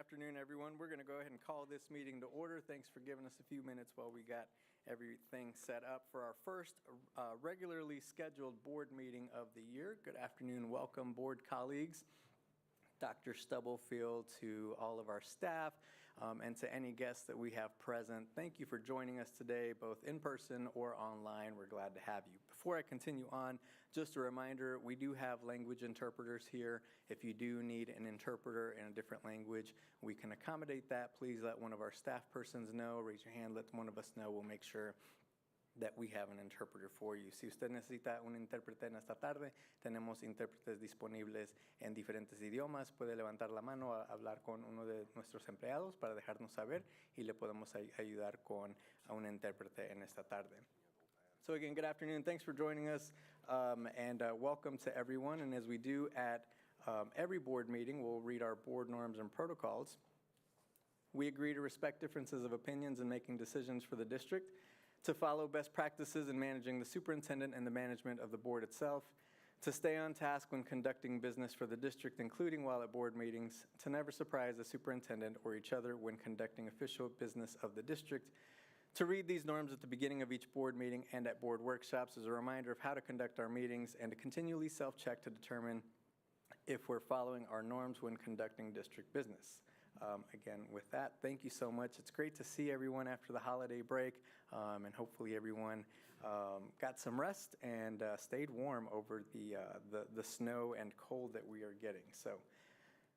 afternoon, everyone. We're going to go ahead and call this meeting to order. Thanks for giving us a few minutes while we got everything set up for our first regularly scheduled board meeting of the year. Good afternoon. Welcome, board colleagues, Dr. Stubblefield, to all of our staff, and to any guests that we have present. Thank you for joining us today, both in person or online. We're glad to have you. Before I continue on, just a reminder, we do have language interpreters here. If you do need an interpreter in a different language, we can accommodate that. Please let one of our staff persons know. Raise your hand, let one of us know. We'll make sure that we have an interpreter for you. Si usted necesita un intérprete en esta tarde, tenemos intérpretes disponibles en diferentes idiomas. Puede levantar la mano a hablar con uno de nuestros empleados para dejarnos saber y le podemos ayudar con un intérprete en esta tarde. So again, good afternoon. Thanks for joining us, and welcome to everyone. And as we do at every board meeting, we'll read our board norms and protocols. We agree to respect differences of opinions in making decisions for the district, to follow best practices in managing the superintendent and the management of the board itself, to stay on task when conducting business for the district, including while at board meetings, to never surprise the superintendent or each other when conducting official business of the district, to read these norms at the beginning of each board meeting and at board workshops as a reminder of how to conduct our meetings, and to continually self-check to determine if we're following our norms when conducting district business. Again, with that, thank you so much. It's great to see everyone after the holiday break, and hopefully everyone got some rest and stayed warm over the snow and cold that we are getting. So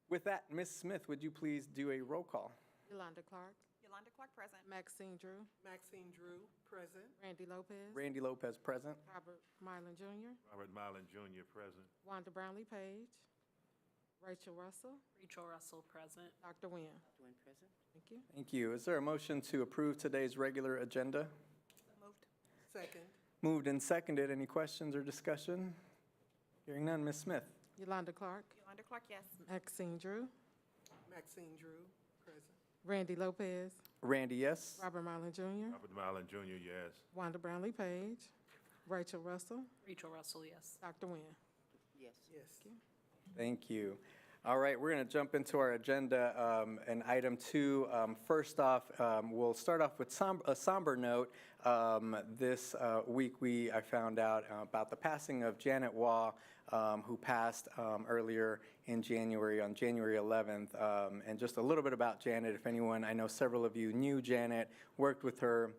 with that, Ms. Smith, would you please do a roll call? Yolanda Clark. Yolanda Clark, present. Maxine Drew. Maxine Drew, present. Randy Lopez. Randy Lopez, present. Robert Mylan Jr. Robert Mylan Jr., present. Wanda Brownlee Page. Rachel Russell. Rachel Russell, present. Dr. Nguyen. Dwayne, present. Thank you. Thank you. Is there a motion to approve today's regular agenda? Moved. Second. Moved and seconded. Any questions or discussion? Hearing none, Ms. Smith. Yolanda Clark. Yolanda Clark, yes. Maxine Drew. Maxine Drew, present. Randy Lopez. Randy, yes. Robert Mylan Jr. Robert Mylan Jr., yes. Wanda Brownlee Page. Rachel Russell. Rachel Russell, yes. Dr. Nguyen. Yes. Yes. Thank you. All right, we're going to jump into our agenda and item 2. First off, we'll start off with a somber note. This week I found out about the passing of Janet Waugh, who passed earlier in January, on January 11th. And just a little bit about Janet, if anyone, I know several of you knew Janet, worked with her.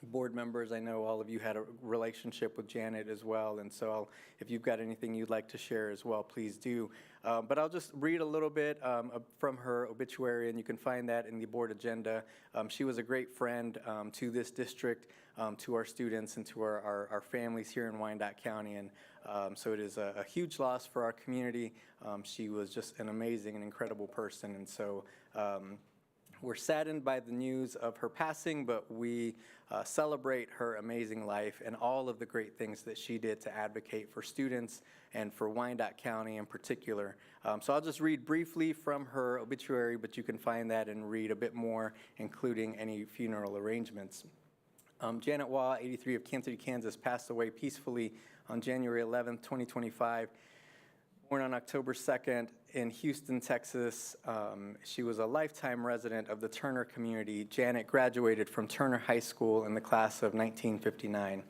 Board members, I know all of you had a relationship with Janet as well, and so if you've got anything you'd like to share as well, please do. But I'll just read a little bit from her obituary, and you can find that in the board agenda. She was a great friend to this district, to our students, and to our families here in Wyandotte County, and so it is a huge loss for our community. She was just an amazing and incredible person, and so we're saddened by the news of her passing, but we celebrate her amazing life and all of the great things that she did to advocate for students and for Wyandotte County in particular. So I'll just read briefly from her obituary, but you can find that and read a bit more, including any funeral arrangements. Janet Waugh, 83, of Kansas City, Kansas, passed away peacefully on January 11th, 2025. Born on October 2nd in Houston, Texas. She was a lifetime resident of the Turner community. Janet graduated from Turner High School in the class of 1959.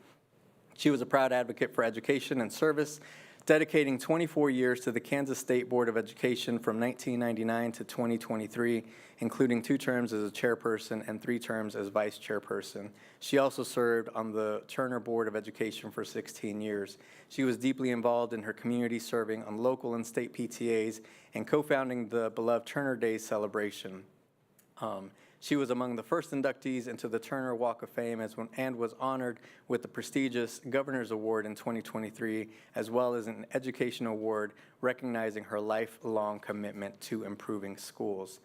She was a proud advocate for education and service, dedicating 24 years to the Kansas State Board of Education from 1999 to 2023, including 2 terms as a chairperson and 3 terms as vice chairperson. She also served on the Turner Board of Education for 16 years. She was deeply involved in her community, serving on local and state PTAs and co-founding the beloved Turner Days celebration. She was among the first inductees into the Turner Walk of Fame and was honored with the prestigious Governor's Award in 2023, as well as an education award recognizing her lifelong commitment to improving schools.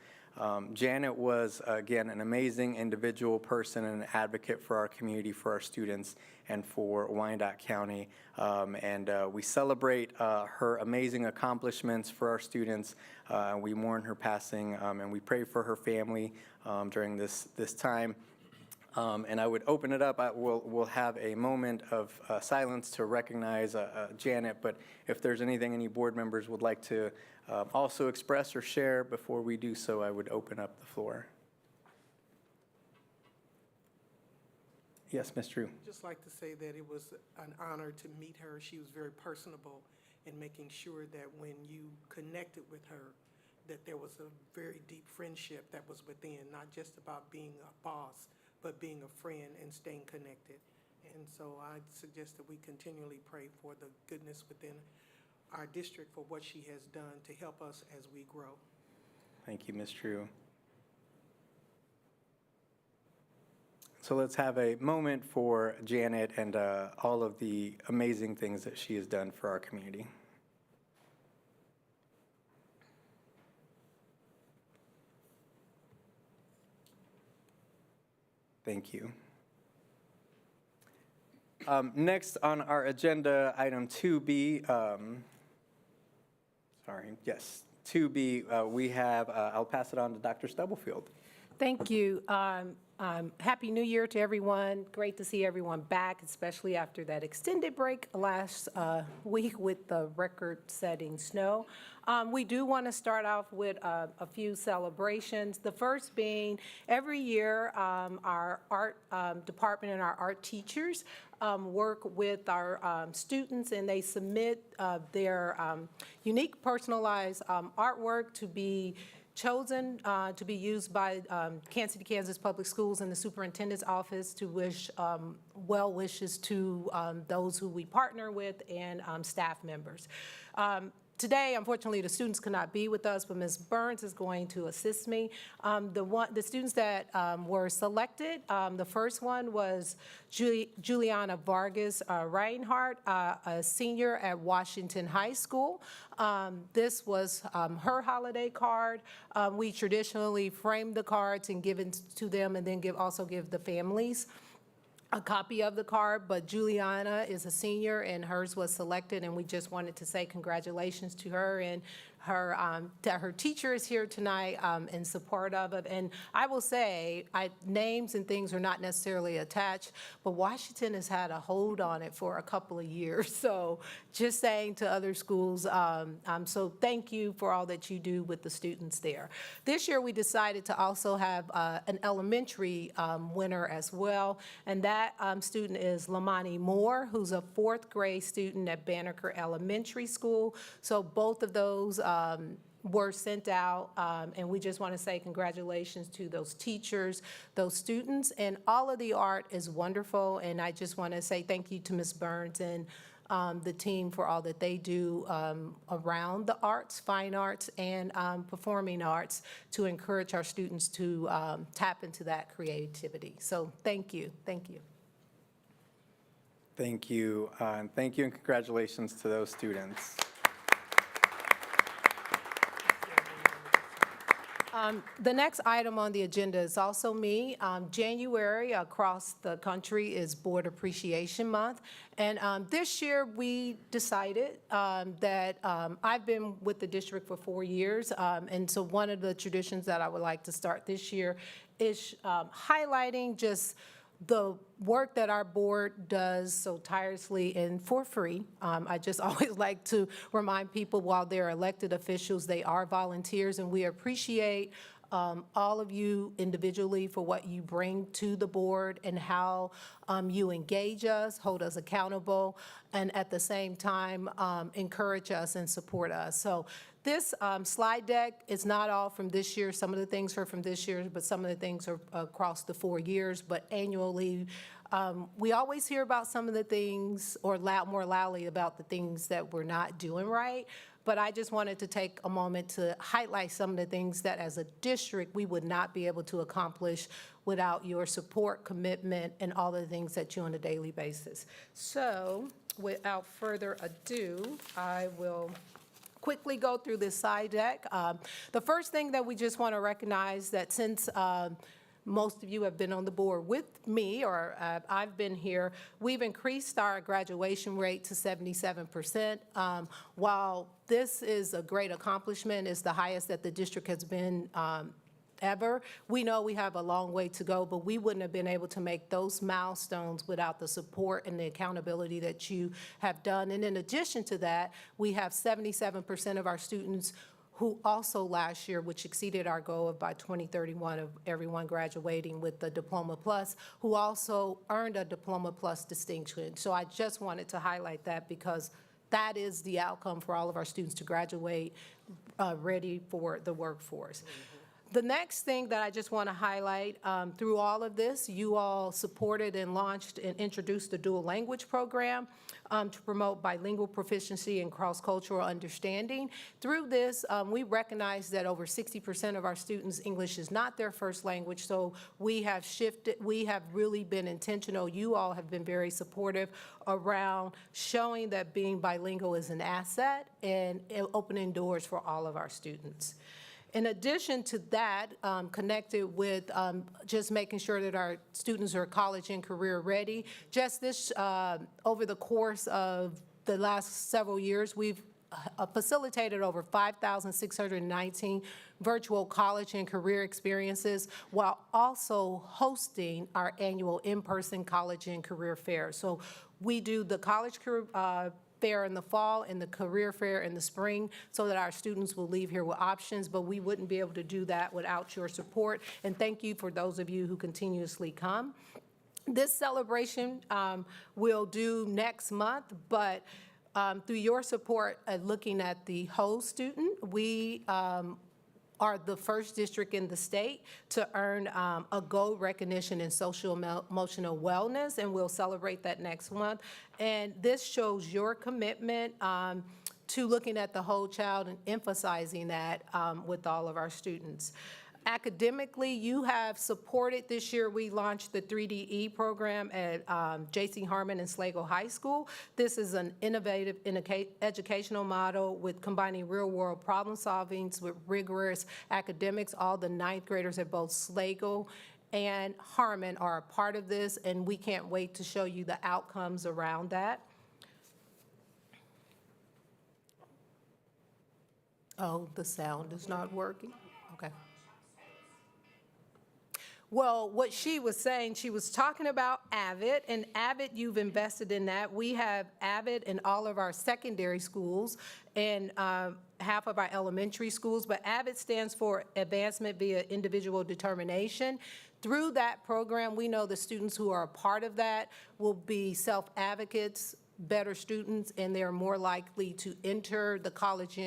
Janet was, again, an amazing individual, person, and an advocate for our community, for our students, and for Wyandotte County. And we celebrate her amazing accomplishments for our students. We mourn her passing, and we pray for her family during this time. And I would open it up. We'll have a moment of silence to recognize Janet, but if there's anything any board members would like to also express or share before we do so, I would open up the floor. Yes, Ms. Drew. Just like to say that it was an honor to meet her. She was very personable in making sure that when you connected with her, that there was a very deep friendship that was within, not just about being a boss, but being a friend and staying connected. And so I suggest that we continually pray for the goodness within our district for what she has done to help us as we grow. Thank you, Ms. Drew. So let's have a moment for Janet and all of the amazing things that she has done for our community. Thank you. Next on our agenda, item 2B, 2B, we have, I'll pass it on to Dr. Stubblefield. Thank you. Happy New Year to everyone. Great to see everyone back, especially after that extended break last week with the record-setting snow. We do want to start off with a few celebrations. The first being every year our art department and our art teachers work with our students, and they submit their unique personalized artwork to be chosen to be used by Kansas City, Kansas Public Schools and the Superintendent's office to wish well wishes to those who we partner with and staff members. Today, unfortunately, the students could not be with us, but Ms. Burns is going to assist me. The students that were selected, the first one was Juliana Vargas Reinhardt, a senior at Washington High School. This was her holiday card. We traditionally frame the cards and give it to them, and then also give the families a copy of the card, but Juliana is a senior and hers was selected, and we just wanted to say congratulations to her, and her teacher is here tonight in support of it. And I will say, names and things are not necessarily attached, but Washington has had a hold on it for a couple of years. So just saying to other schools, so thank you for all that you do with the students there. This year we decided to also have an elementary winner as well, and that student is Lamani Moore, who's a 4th grade student at Banneker Elementary School. So both of those were sent out, and we just want to say congratulations to those teachers, those students, and all of the art is wonderful, and I just want to say thank you to Ms. Burns and the team for all that they do around the arts, fine arts, and performing arts to encourage our students to tap into that creativity. So thank you, thank you. Thank you, and congratulations to those students. The next item on the agenda is also me. January across the country is Board Appreciation Month. And this year we decided that I've been with the district for 4 years. And so one of the traditions that I would like to start this year is highlighting just the work that our board does so tirelessly and for free. I just always like to remind people while they're elected officials, they are volunteers, and we appreciate all of you individually for what you bring to the board and how you engage us, hold us accountable, and at the same time encourage us and support us. So this slide deck is not all from this year. Some of the things are from this year, but some of the things are across the 4 years. But annually, we always hear about some of the things, or more loudly about the things that we're not doing right. But I just wanted to take a moment to highlight some of the things that as a district we would not be able to accomplish without your support, commitment, and all the things that you do on a daily basis. So without further ado, I will quickly go through this slide deck. The first thing that we just want to recognize that since most of you have been on the board with me, or I've been here, we've increased our graduation rate to 77%. While this is a great accomplishment, it's the highest that the district has been ever. We know we have a long way to go, but we wouldn't have been able to make those milestones without the support and the accountability that you have done. And in addition to that, we have 77% of our students who also last year, which exceeded our goal of by 2031 of everyone graduating with the Diploma Plus, who also earned a Diploma Plus distinction. So I just wanted to highlight that because that is the outcome for all of our students to graduate ready for the workforce. The next thing that I just want to highlight, through all of this, you all supported and launched and introduced the dual language program to promote bilingual proficiency and cross-cultural understanding. Through this, we recognize that over 60% of our students, English is not their first language, so we have shifted, we have really been intentional. You all have been very supportive around showing that being bilingual is an asset and opening doors for all of our students. In addition to that, connected with just making sure that our students are college and career ready, just this, over the course of the last several years, we've facilitated over 5,619 virtual college and career experiences while also hosting our annual in-person college and career fair. So we do the college career fair in the fall and the career fair in the spring so that our students will leave here with options, but we wouldn't be able to do that without your support. And thank you for those of you who continuously come. This celebration we'll do next month, but through your support looking at the whole student, we are the first district in the state to earn a gold recognition in social emotional wellness, and we'll celebrate that next month. And this shows your commitment to looking at the whole child and emphasizing that with all of our students. Academically, you have supported this year. We launched the 3DE program at J.C. Harmon and Sligo High School. This is an innovative educational model with combining real-world problem solvings with rigorous academics. All the ninth graders at both Sligo and Harmon are a part of this, and we can't wait to show you the outcomes around that. Oh, the sound is not working? Okay. Well, what she was saying, she was talking about Avid, and Avid, you've invested in that. We have Avid in all of our secondary schools and half of our elementary schools, but Avid stands for Advancement via Individual Determination. Through that program, we know the students who are a part of that will be self-advocates, better students, and they're more likely to enter the college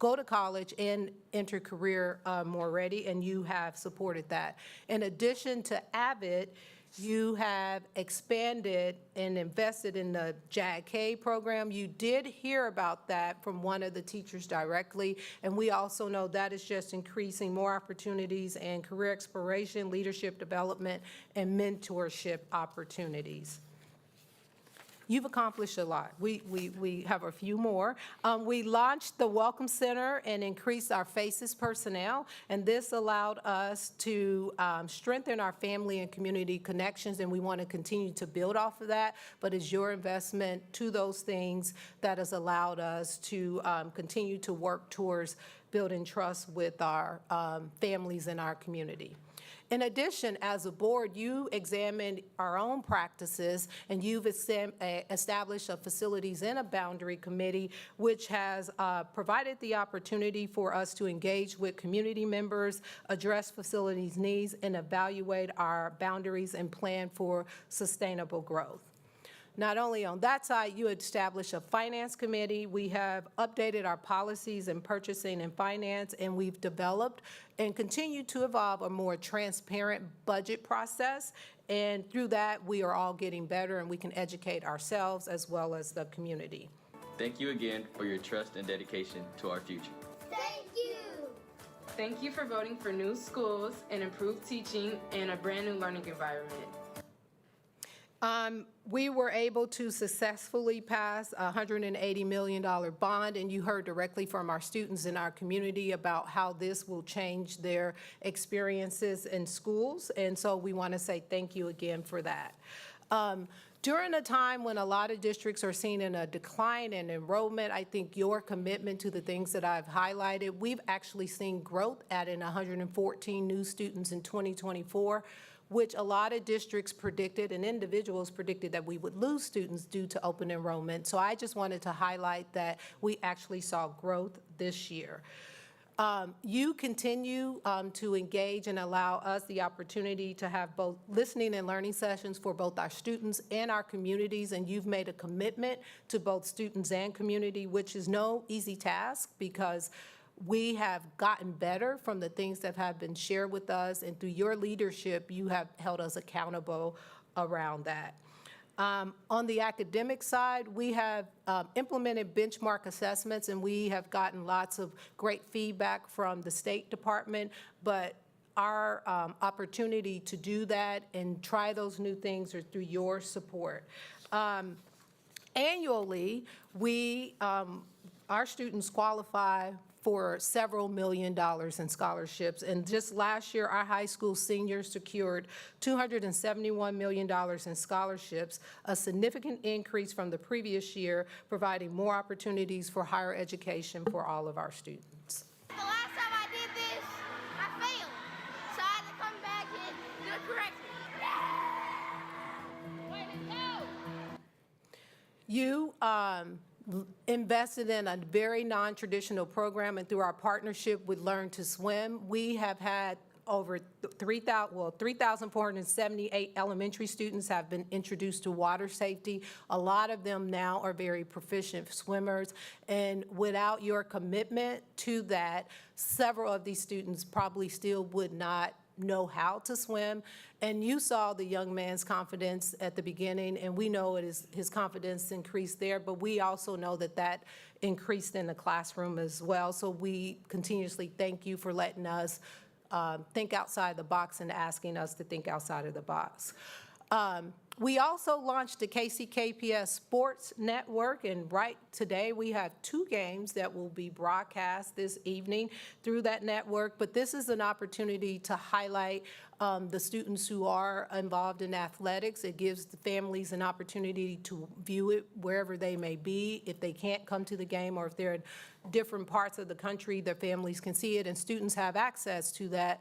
go to college and enter career more ready, and you have supported that. In addition to Avid, you have expanded and invested in the JAG-K program. You did hear about that from one of the teachers directly, and we also know that is just increasing more opportunities and career exploration, leadership development, and mentorship opportunities. You've accomplished a lot. We have a few more. We launched the Welcome Center and increased our FACES personnel, and this allowed us to strengthen our family and community connections, and we want to continue to build off of that, but it's your investment to those things that has allowed us to continue to work towards building trust with our families and our community. In addition, as a board, you examined our own practices, and you've established a facilities and a boundary committee, which has provided the opportunity for us to engage with community members, address facilities needs, and evaluate our boundaries and plan for sustainable growth. Not only on that side, you established a finance committee. We have updated our policies in purchasing and finance, and we've developed and continue to evolve a more transparent budget process. And through that, we are all getting better, and we can educate ourselves as well as the community. Thank you again for your trust and dedication to our future. Thank you! Thank you for voting for new schools and improved teaching and a brand new learning environment. We were able to successfully pass a $180 million bond, and you heard directly from our students in our community about how this will change their experiences in schools, and so we want to say thank you again for that. During a time when a lot of districts are seeing a decline in enrollment, I think your commitment to the things that I've highlighted, we've actually seen growth, adding 114 new students in 2024, which a lot of districts predicted and individuals predicted that we would lose students due to open enrollment. So I just wanted to highlight that we actually saw growth this year. You continue to engage and allow us the opportunity to have both listening and learning sessions for both our students and our communities, and you've made a commitment to both students and community, which is no easy task because we have gotten better from the things that have been shared with us, and through your leadership, you have held us accountable around that. On the academic side, we have implemented benchmark assessments, and we have gotten lots of great feedback from the State Department, but our opportunity to do that and try those new things are through your support. Annually, our students qualify for several $1 million in scholarships. And just last year, our high school seniors secured $271 million in scholarships, a significant increase from the previous year, providing more opportunities for higher education for all of our students. The last time I did this, I failed. So I had to come back and do it correctly. Way to go! You invested in a very non-traditional program, and through our partnership with Learn to Swim, we have had over 3,478 elementary students have been introduced to water safety. A lot of them now are very proficient swimmers, and without your commitment to that, several of these students probably still would not know how to swim. And you saw the young man's confidence at the beginning, and we know his confidence increased there, but we also know that increased in the classroom as well. So we continuously thank you for letting us think outside the box and asking us to think outside of the box. We also launched the KCKPS Sports Network, and right today we have 2 games that will be broadcast this evening through that network. But this is an opportunity to highlight the students who are involved in athletics. It gives the families an opportunity to view it wherever they may be. If they can't come to the game or if they're in different parts of the country, their families can see it, and students have access to that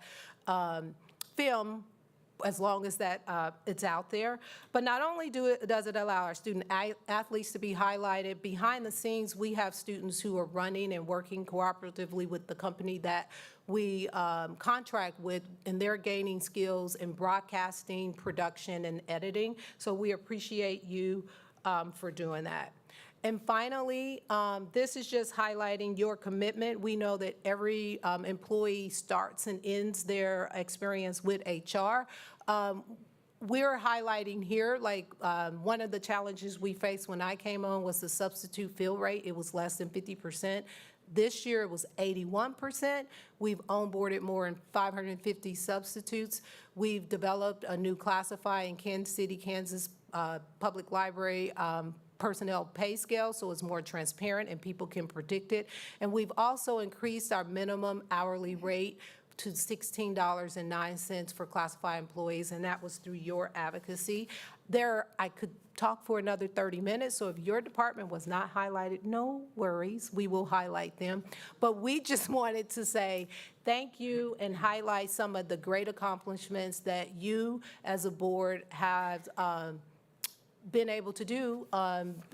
film as long as that it's out there. But not only does it allow our student athletes to be highlighted, behind the scenes we have students who are running and working cooperatively with the company that we contract with, and they're gaining skills in broadcasting, production, and editing. So we appreciate you for doing that. And finally, this is just highlighting your commitment. We know that every employee starts and ends their experience with HR. We're highlighting here, like one of the challenges we faced when I came on was the substitute fill rate. It was less than 50%. This year it was 81%. We've onboarded more than 550 substitutes. We've developed a new classify in Kansas City, Kansas Public Library personnel pay scale, so it's more transparent and people can predict it. And we've also increased our minimum hourly rate to $16.09 for classified employees, and that was through your advocacy. I could talk for another 30 minutes, so if your department was not highlighted, no worries, we will highlight them. But we just wanted to say thank you and highlight some of the great accomplishments that you as a board have been able to do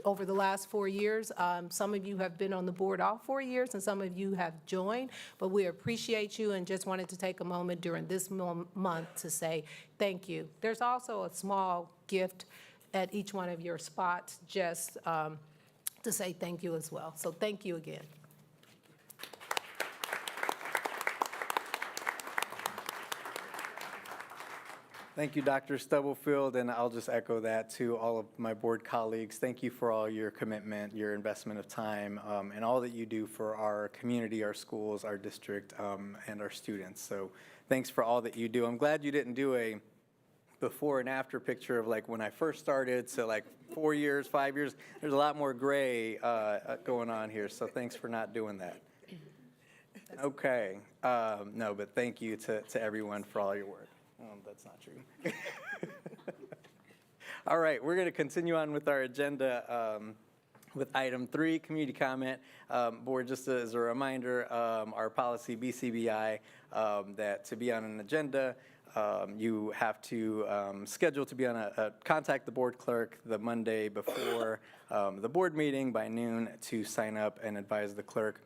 over the last 4 years. Some of you have been on the board all 4 years, and some of you have joined, but we appreciate you and just wanted to take a moment during this month to say thank you. There's also a small gift at each one of your spots just to say thank you as well. So thank you again. Thank you, Dr. Stubblefield, and I'll just echo that to all of my board colleagues. Thank you for all your commitment, your investment of time, and all that you do for our community, our schools, our district, and our students. So thanks for all that you do. I'm glad you didn't do a before and after picture of like when I first started, so like 4 years, 5 years. There's a lot more gray going on here, so thanks for not doing that. Okay, no, but thank you to everyone for all your work. That's not true. All right, we're going to continue on with our agenda with item 3, community comment. Board, just as a reminder, our policy BCBI, that to be on an agenda, you have to schedule to be on contact the board clerk the Monday before the board meeting by noon to sign up and advise the clerk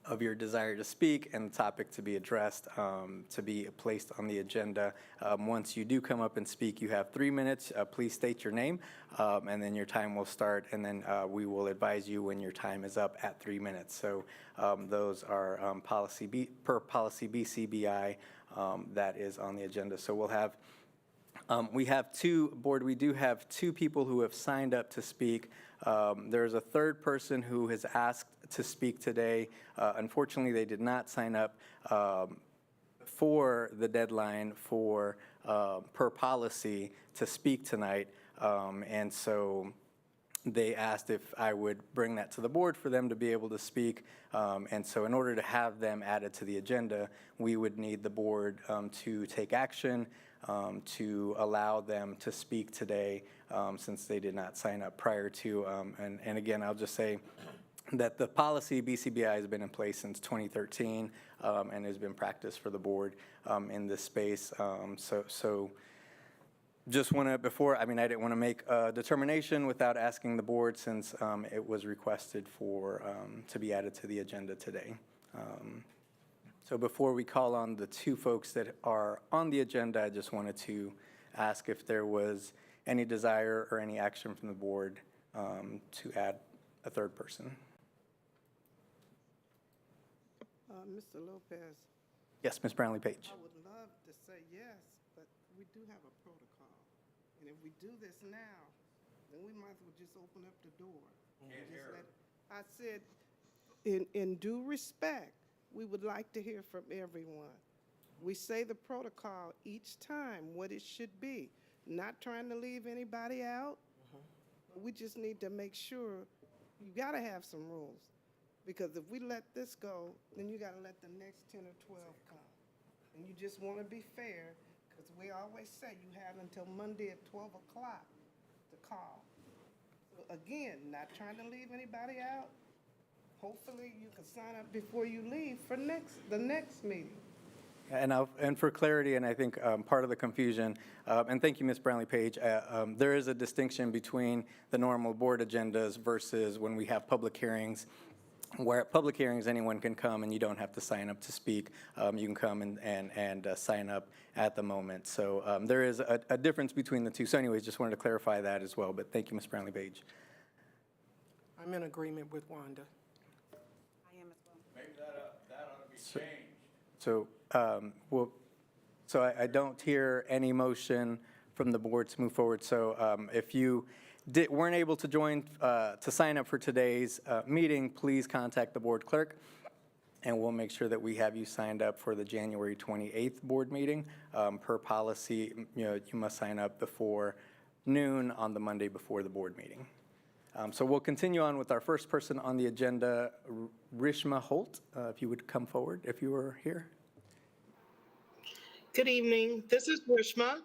of your desire to speak and the topic to be addressed, to be placed on the agenda. Once you do come up and speak, you have 3 minutes. Please state your name, and then your time will start, and then we will advise you when your time is up at 3 minutes. So those are per policy BCBI that is on the agenda. So we'll have we do have 2 people who have signed up to speak. There's a third person who has asked to speak today. Unfortunately, they did not sign up for the deadline for per policy to speak tonight. And so they asked if I would bring that to the board for them to be able to speak. And so in order to have them added to the agenda, we would need the board to take action to allow them to speak today, since they did not sign up prior to. And again, I'll just say that the policy BCBI has been in place since 2013 and has been practiced for the board in this space. So just want to, I didn't want to make a determination without asking the board, since it was requested to be added to the agenda today. So before we call on the 2 folks that are on the agenda, I just wanted to ask if there was any desire or any action from the board to add a third person. Mr. Lopez, Yes, Ms. Brownlee Page. I would love to say yes, but we do have a protocol. And if we do this now, then we might as well just open up the door. I said, in due respect, we would like to hear from everyone. We say the protocol each time, what it should be. Not trying to leave anybody out. But we just need to make sure, you gotta have some rules. Because if we let this go, then you gotta let the next 10 or 12 come. And you just wanna be fair, because we always say you have until Monday at 12 o'clock to call. So again, not trying to leave anybody out. Hopefully you can sign up before you leave for the next meeting. And for clarity, and I think part of the confusion, and thank you, Ms. Brownlee Page, there is a distinction between the normal board agendas versus when we have public hearings, where at public hearings anyone can come and you don't have to sign up to speak. You can come and sign up at the moment. So there is a difference between the two. So anyways, just wanted to clarify that as well, but thank you, Ms. Brownlee Page. I'm in agreement with Wanda. I am as well. Maybe that ought to be changed. So I don't hear any motion from the board to move forward. So if you weren't able to join to sign up for today's meeting, please contact the board clerk, and we'll make sure that we have you signed up for the January 28th board meeting. Per policy, you must sign up before noon on the Monday before the board meeting. So we'll continue on with our first person on the agenda, Rishma Holt. If you would come forward, if you were here. Good evening. This is Rishma.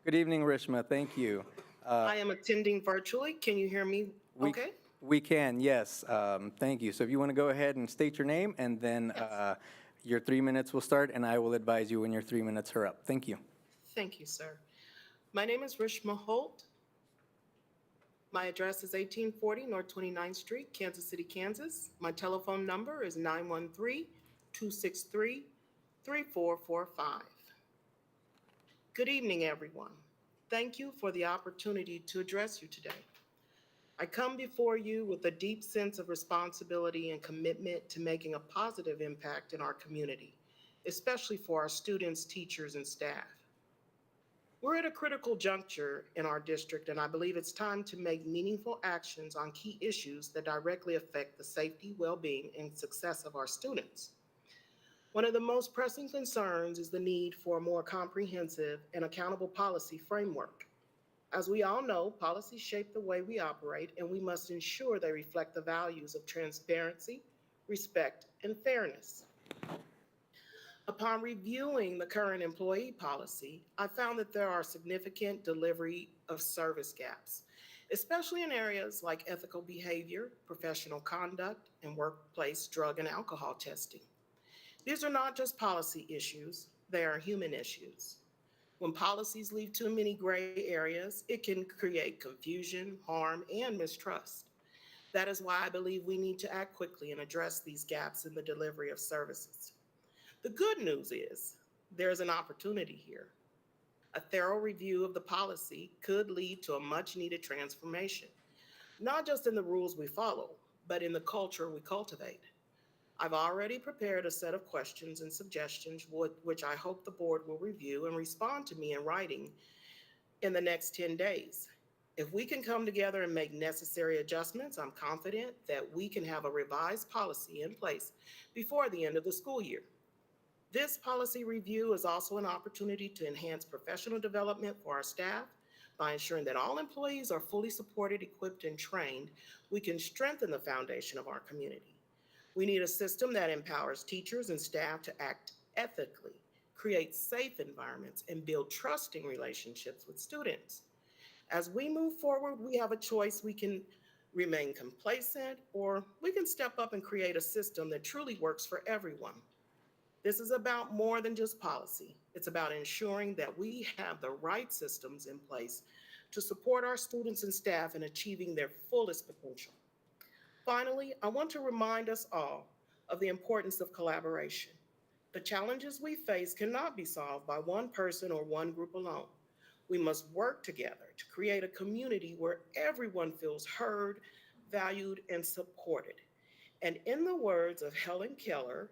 Good evening, Rishma. Thank you. I am attending virtually. Can you hear me okay? We can, yes. Thank you. So if you want to go ahead and state your name, and then your 3 minutes will start, and I will advise you when your 3 minutes are up. Thank you. Thank you, sir. My name is Rishma Holt. My address is 1840 North 29th Street, Kansas City, Kansas. My telephone number is 913-263-3445. Good evening, everyone. Thank you for the opportunity to address you today. I come before you with a deep sense of responsibility and commitment to making a positive impact in our community, especially for our students, teachers, and staff. We're at a critical juncture in our district, and I believe it's time to make meaningful actions on key issues that directly affect the safety, well-being, and success of our students. One of the most pressing concerns is the need for a more comprehensive and accountable policy framework. As we all know, policies shape the way we operate, and we must ensure they reflect the values of transparency, respect, and fairness. Upon reviewing the current employee policy, I found that there are significant delivery of service gaps, especially in areas like ethical behavior, professional conduct, and workplace drug and alcohol testing. These are not just policy issues, they are human issues. When policies leave too many gray areas, it can create confusion, harm, and mistrust. That is why I believe we need to act quickly and address these gaps in the delivery of services. The good news is there is an opportunity here. A thorough review of the policy could lead to a much needed transformation, not just in the rules we follow, but in the culture we cultivate. I've already prepared a set of questions and suggestions, which I hope the board will review and respond to me in writing in the next 10 days. If we can come together and make necessary adjustments, I'm confident that we can have a revised policy in place before the end of the school year. This policy review is also an opportunity to enhance professional development for our staff. By ensuring that all employees are fully supported, equipped, and trained, we can strengthen the foundation of our community. We need a system that empowers teachers and staff to act ethically, create safe environments, and build trusting relationships with students. As we move forward, we have a choice. We can remain complacent, or we can step up and create a system that truly works for everyone. This is about more than just policy. It's about ensuring that we have the right systems in place to support our students and staff in achieving their fullest potential. Finally, I want to remind us all of the importance of collaboration. The challenges we face cannot be solved by one person or one group alone. We must work together to create a community where everyone feels heard, valued, and supported. And in the words of Helen Keller,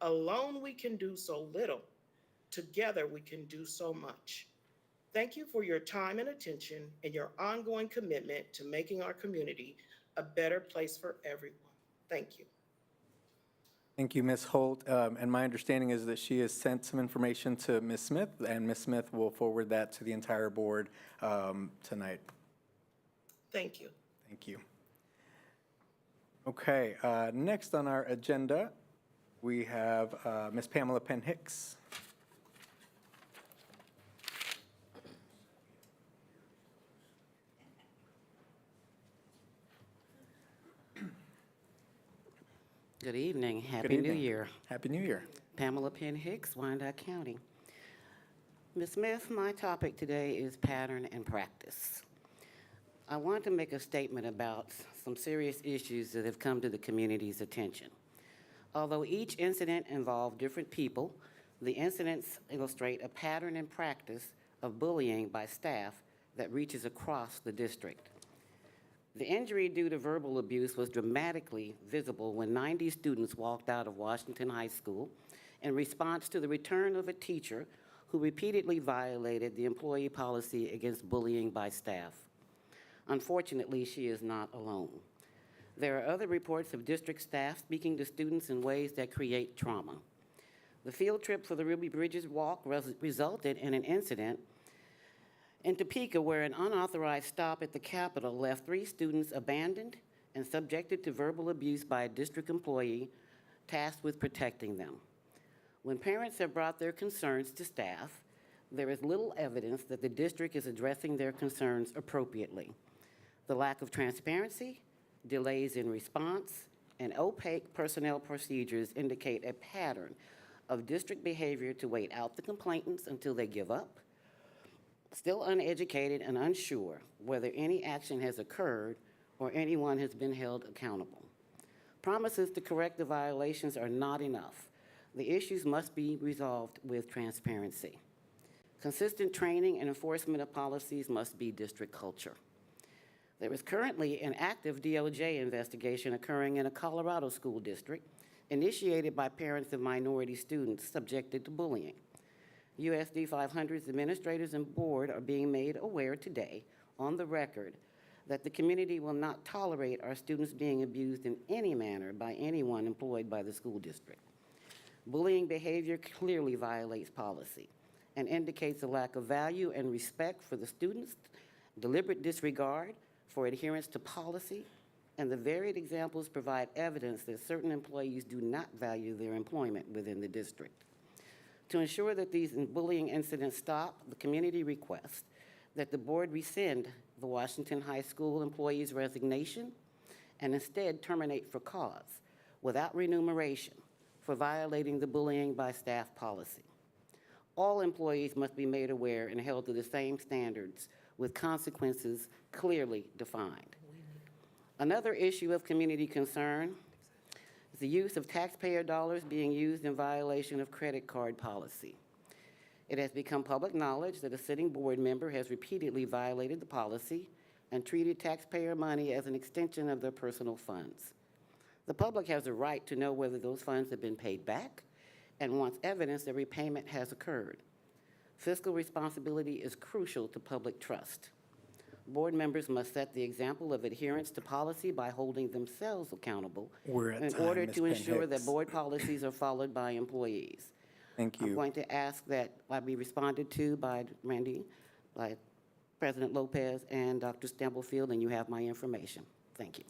alone we can do so little, together we can do so much. Thank you for your time and attention and your ongoing commitment to making our community a better place for everyone. Thank you. Thank you, Ms. Holt. And my understanding is that she has sent some information to Ms. Smith, and Ms. Smith will forward that to the entire board tonight. Thank you. Thank you. Okay, next on our agenda, we have Ms. Pamela Penn-Hicks. Good evening. Good Happy New evening. Year. Happy New Year. Pamela Penn-Hicks, Wyandotte County. Ms. Smith, my topic today is pattern and practice. I want to make a statement about some serious issues that have come to the community's attention. Although each incident involved different people, the incidents illustrate a pattern and practice of bullying by staff that reaches across the district. The injury due to verbal abuse was dramatically visible when 90 students walked out of Washington High School in response to the return of a teacher who repeatedly violated the employee policy against bullying by staff. Unfortunately, she is not alone. There are other reports of district staff speaking to students in ways that create trauma. The field trip for the Ruby Bridges Walk resulted in an incident in Topeka where an unauthorized stop at the Capitol left 3 students abandoned and subjected to verbal abuse by a district employee tasked with protecting them. When parents have brought their concerns to staff, there is little evidence that the district is addressing their concerns appropriately. The lack of transparency, delays in response, and opaque personnel procedures indicate a pattern of district behavior to wait out the complainants until they give up, still uneducated and unsure whether any action has occurred or anyone has been held accountable. Promises to correct the violations are not enough. The issues must be resolved with transparency. Consistent training and enforcement of policies must be district culture. There is currently an active DOJ investigation occurring in a Colorado school district initiated by parents of minority students subjected to bullying. USD 500's administrators and board are being made aware today on the record that the community will not tolerate our students being abused in any manner by anyone employed by the school district. Bullying behavior clearly violates policy and indicates a lack of value and respect for the students, deliberate disregard for adherence to policy, and the varied examples provide evidence that certain employees do not value their employment within the district. To ensure that these bullying incidents stop, the community requests that the board rescind the Washington High School employee's resignation and instead terminate for cause without remuneration for violating the bullying by staff policy. All employees must be made aware and held to the same standards with consequences clearly defined. Another issue of community concern is the use of taxpayer dollars being used in violation of credit card policy. It has become public knowledge that a sitting board member has repeatedly violated the policy and treated taxpayer money as an extension of their personal funds. The public has a right to know whether those funds have been paid back and wants evidence that repayment has occurred. Fiscal responsibility is crucial to public trust. Board members must set the example of adherence to policy by holding themselves accountable We're at in time, order Ms. to ensure that Penn-Hicks. board policies are followed by employees. Thank I'm you. going to ask that I be responded to by Randy, by President Lopez and Dr. Stumblefield, and you have my information. Thank you.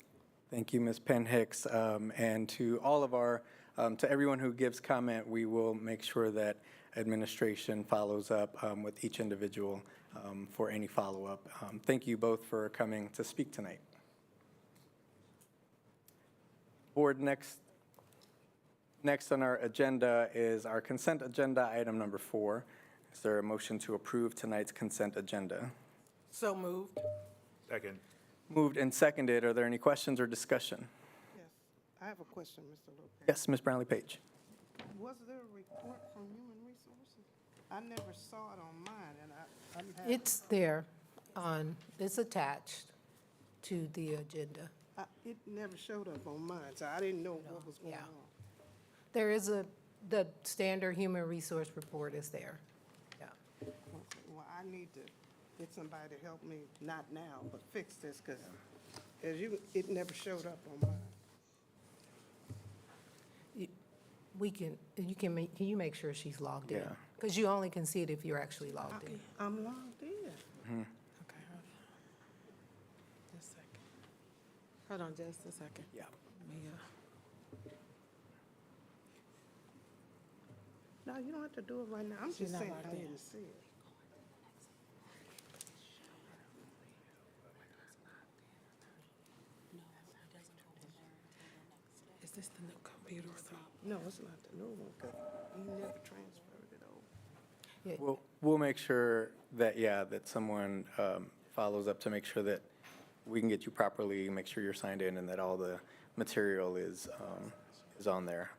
Thank you, Ms. Penn-Hicks. And to all of our, to everyone who gives comment, we will make sure that administration follows up with each individual for any follow-up. Thank you both for coming to speak tonight. Board, next on our agenda is our consent agenda, item number 4. Is there a motion to approve tonight's consent agenda? So moved. Second. Moved and seconded. Are there any questions or discussion? Yes, I have a question, Mr. Lopez. Yes, Ms. Brownlee-Page. Was there a report from Human Resources? I never saw it on mine, and I'm It's there it's attached to the agenda. it never showed up on mine, so I didn't know what was going yeah. on. There is the standard human resource report is there. Yeah. Okay, well, I need to get somebody to help me, not now, but fix this, because it never showed up on mine. Can you make sure she's logged in? Yeah. Because you only can see it if you're actually logged in. I'm logged in. Okay, hold on. Just a second. Hold on just a second. Yeah. Let me, No, you don't have to do it right now. I'm She's just not saying logged I in. didn't see it. Is this the new computer or the? No, it's not the new one, because he never transferred it over. We'll make sure that, that someone follows up to make sure that we can get you properly, make sure you're signed in, and that all the material is on there.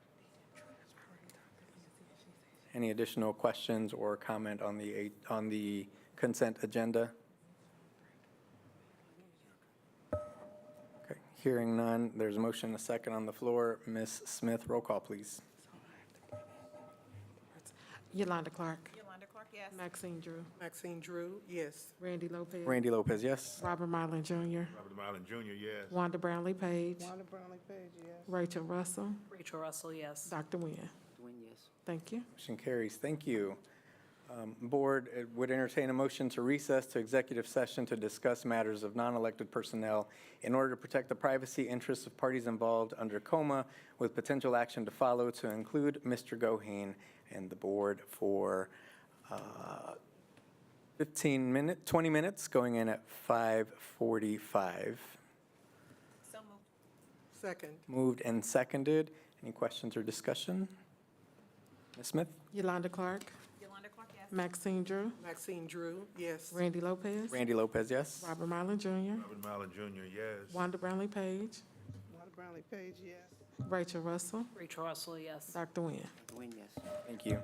Any additional questions or comment on the consent agenda? Okay, hearing none, there's a motion and a second on the floor. Ms. Smith, roll call, please. Yolanda Clark. Yolanda Clark, yes. Maxine Drew. Maxine Drew, yes. Randy Lopez. Randy Lopez, yes? Robert Marlin Jr. Robert Marlin Jr., yes. Wanda Brownlee Page. Wanda Brownlee Page, yes. Rachel Russell. Rachel Russell, yes. Dr. Nguyen. Thank you. Motion carries. Thank you. Board would entertain a motion to recess to executive session to discuss matters of non-elected personnel in order to protect the privacy interests of parties involved under COMA, with potential action to follow, to include Mr. Goheen and the board for 20 minutes, going in at 5:45. So moved. Second. Moved and seconded. Any questions or discussion? Ms. Smith? Yolanda Clark. Yolanda Clark, yes. Maxine Drew. Maxine Drew, yes. Randy Lopez. Randy Lopez, yes? Robert Marlin Jr. Robert Marlin Jr., yes. Wanda Brownlee Page. Wanda Brownlee Page, yes. Rachel Russell. Rachel Russell, yes. Dr. Nguyen. Thank you.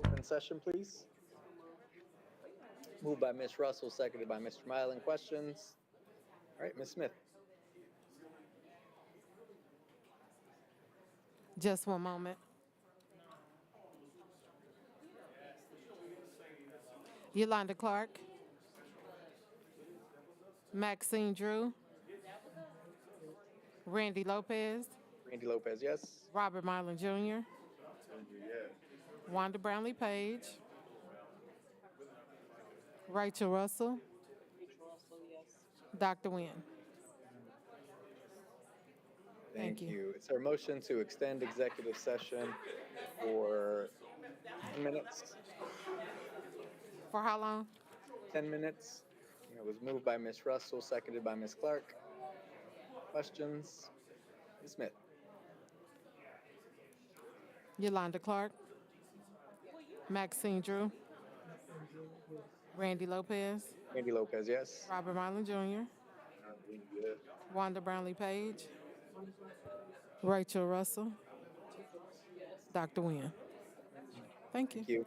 Open session, please. Moved by Ms. Russell, seconded by Mr. Mylan. Questions? All right, Ms. Smith. Just one moment. Yolanda Clark. Maxine Drew. Randy Lopez. Randy Lopez, yes. Robert Mylan Jr. Wanda Brownlee Page. Rachel Russell. Dr. Nguyen. Thank Thank you. you. Is there a motion to extend executive session for 10 minutes? For how long? 10 minutes. It was moved by Ms. Russell, seconded by Ms. Clark. Questions? Ms. Smith. Yolanda Clark. Maxine Drew. Randy Lopez. Randy Lopez, yes. Robert Mylan Jr. Wanda Brownlee Page. Rachel Russell. Dr. Nguyen. Thank you. Thank you.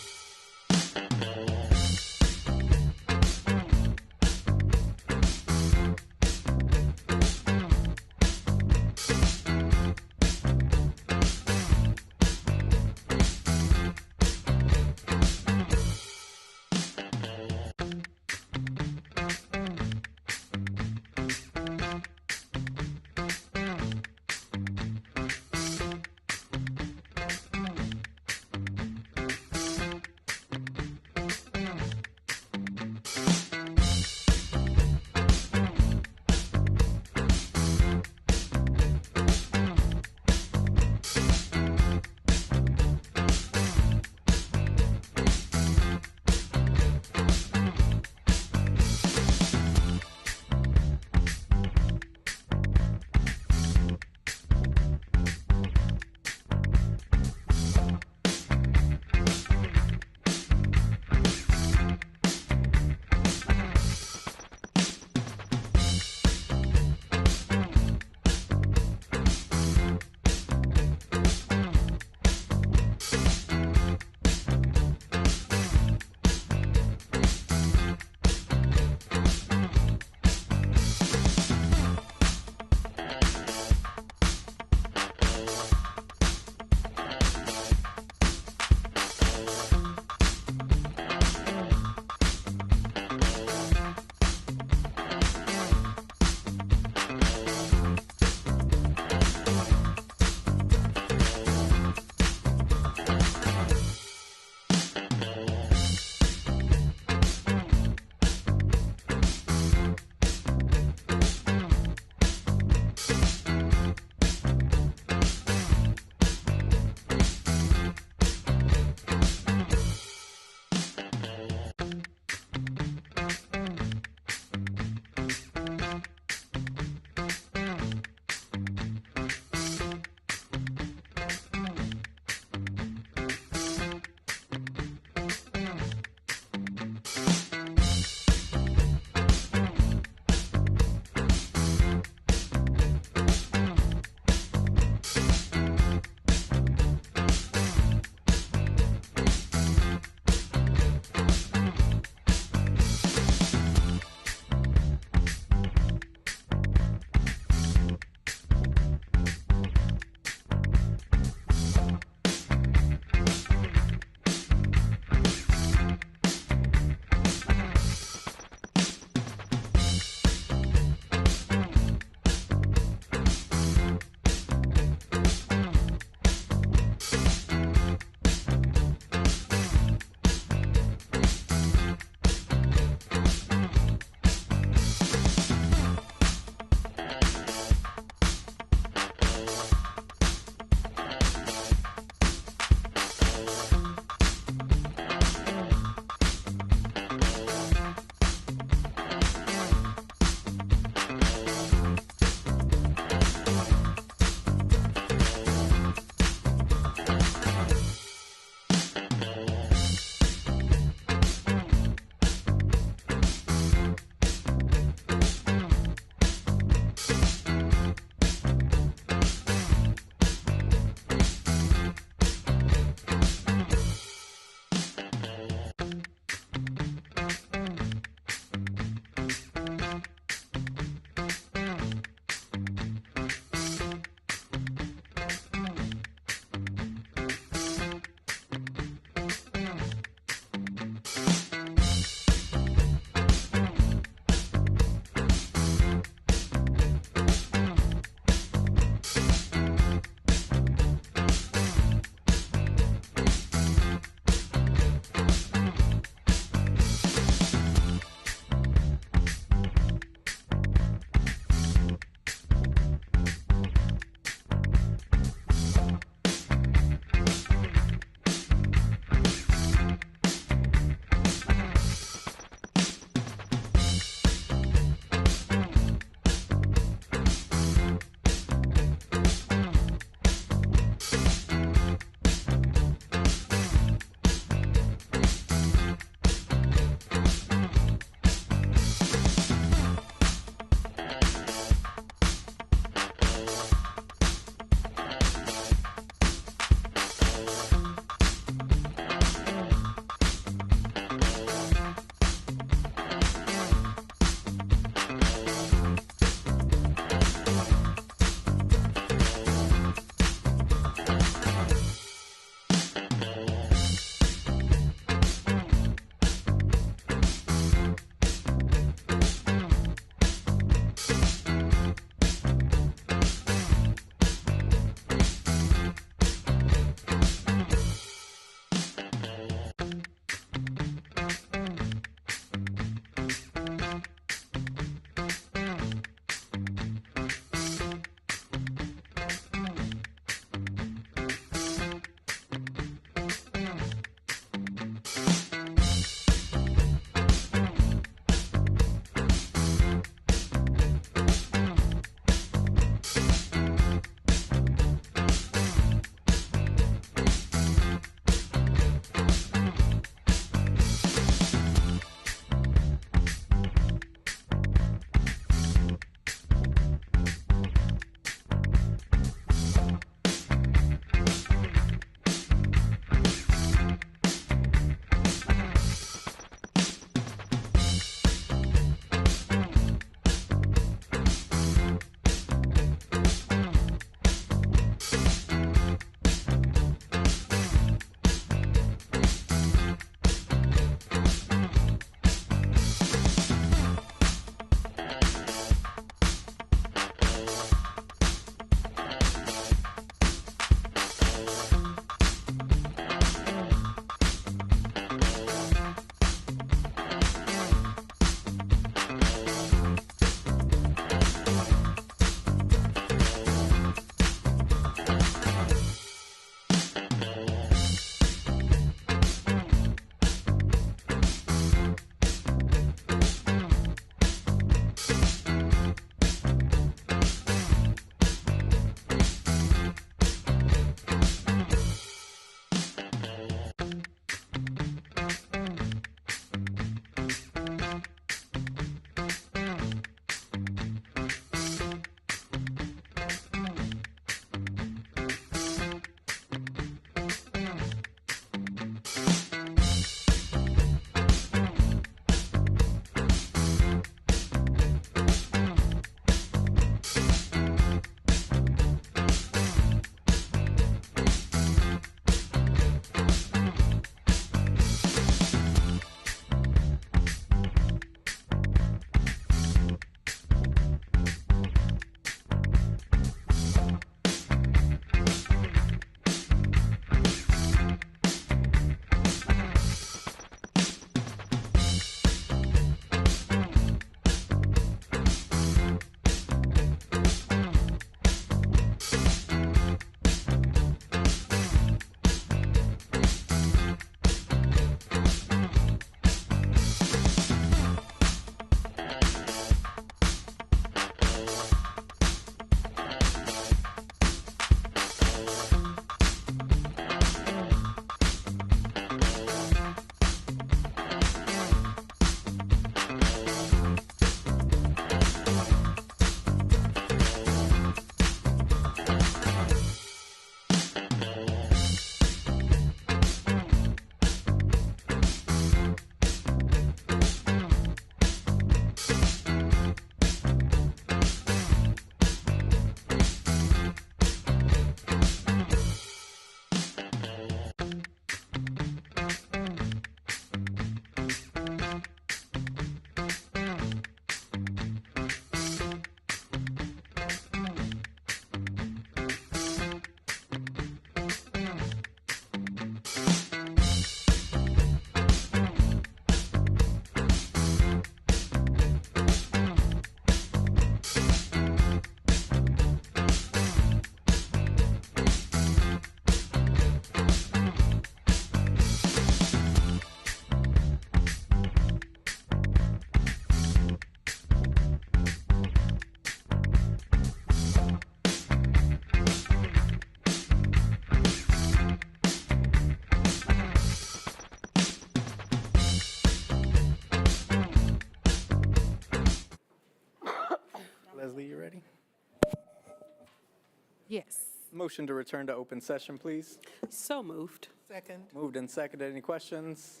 Yes. Motion to return to open session, please. So moved. Second. Moved and seconded. Any questions?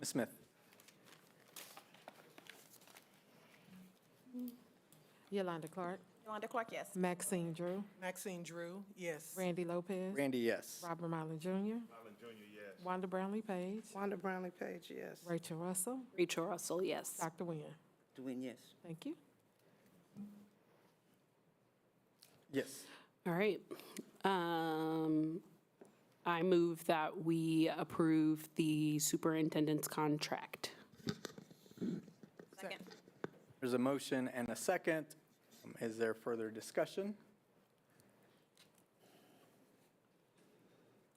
Ms. Smith? Yolanda Clark, Yolanda Clark, yes. Maxine Drew, Maxine Drew, yes. Randy Lopez, Randy, yes. Robert Marlin Jr., Marlon Jr., yes. Wanda Brownlee Page, Wanda Brownlee Page, yes. Rachel Russell, Rachel Russell, yes. Dr. Nguyen. Doing yes. Thank you. Yes. All right. I move that we approve the superintendent's contract. Second. There's a motion and a second. Is there further discussion?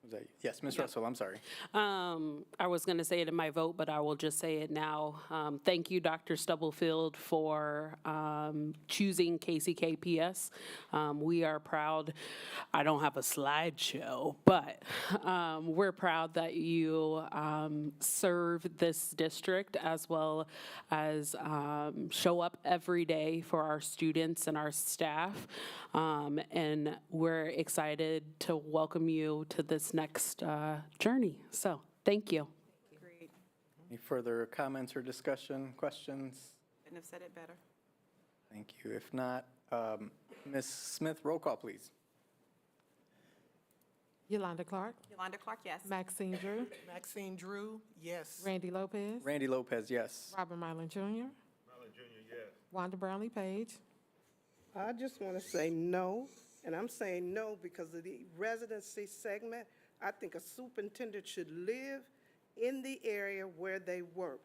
Was that- Yes, Ms. Russell, I'm sorry. I was going to say it in my vote, but I will just say it now. Thank you, Dr. Stubblefield, for choosing KCKPS. We are proud. I don't have a slideshow, but we're proud that you serve this district as well as show up every day for our students and our staff. And we're excited to welcome you to this next journey. So, thank you. Any further comments or discussion, questions? Couldn't have said it better. Thank you. If not, Ms. Smith, roll call, please. Yolanda Clark, Yolanda Clark, yes. Maxine Drew, Maxine Drew, yes. Randy Lopez, Randy Lopez, yes. Robert Marlin Jr., Marlon Jr., yes. Wanda Brownlee Page, I just want to say no, and I'm saying no because of the residency segment. I think a superintendent should live in the area where they work.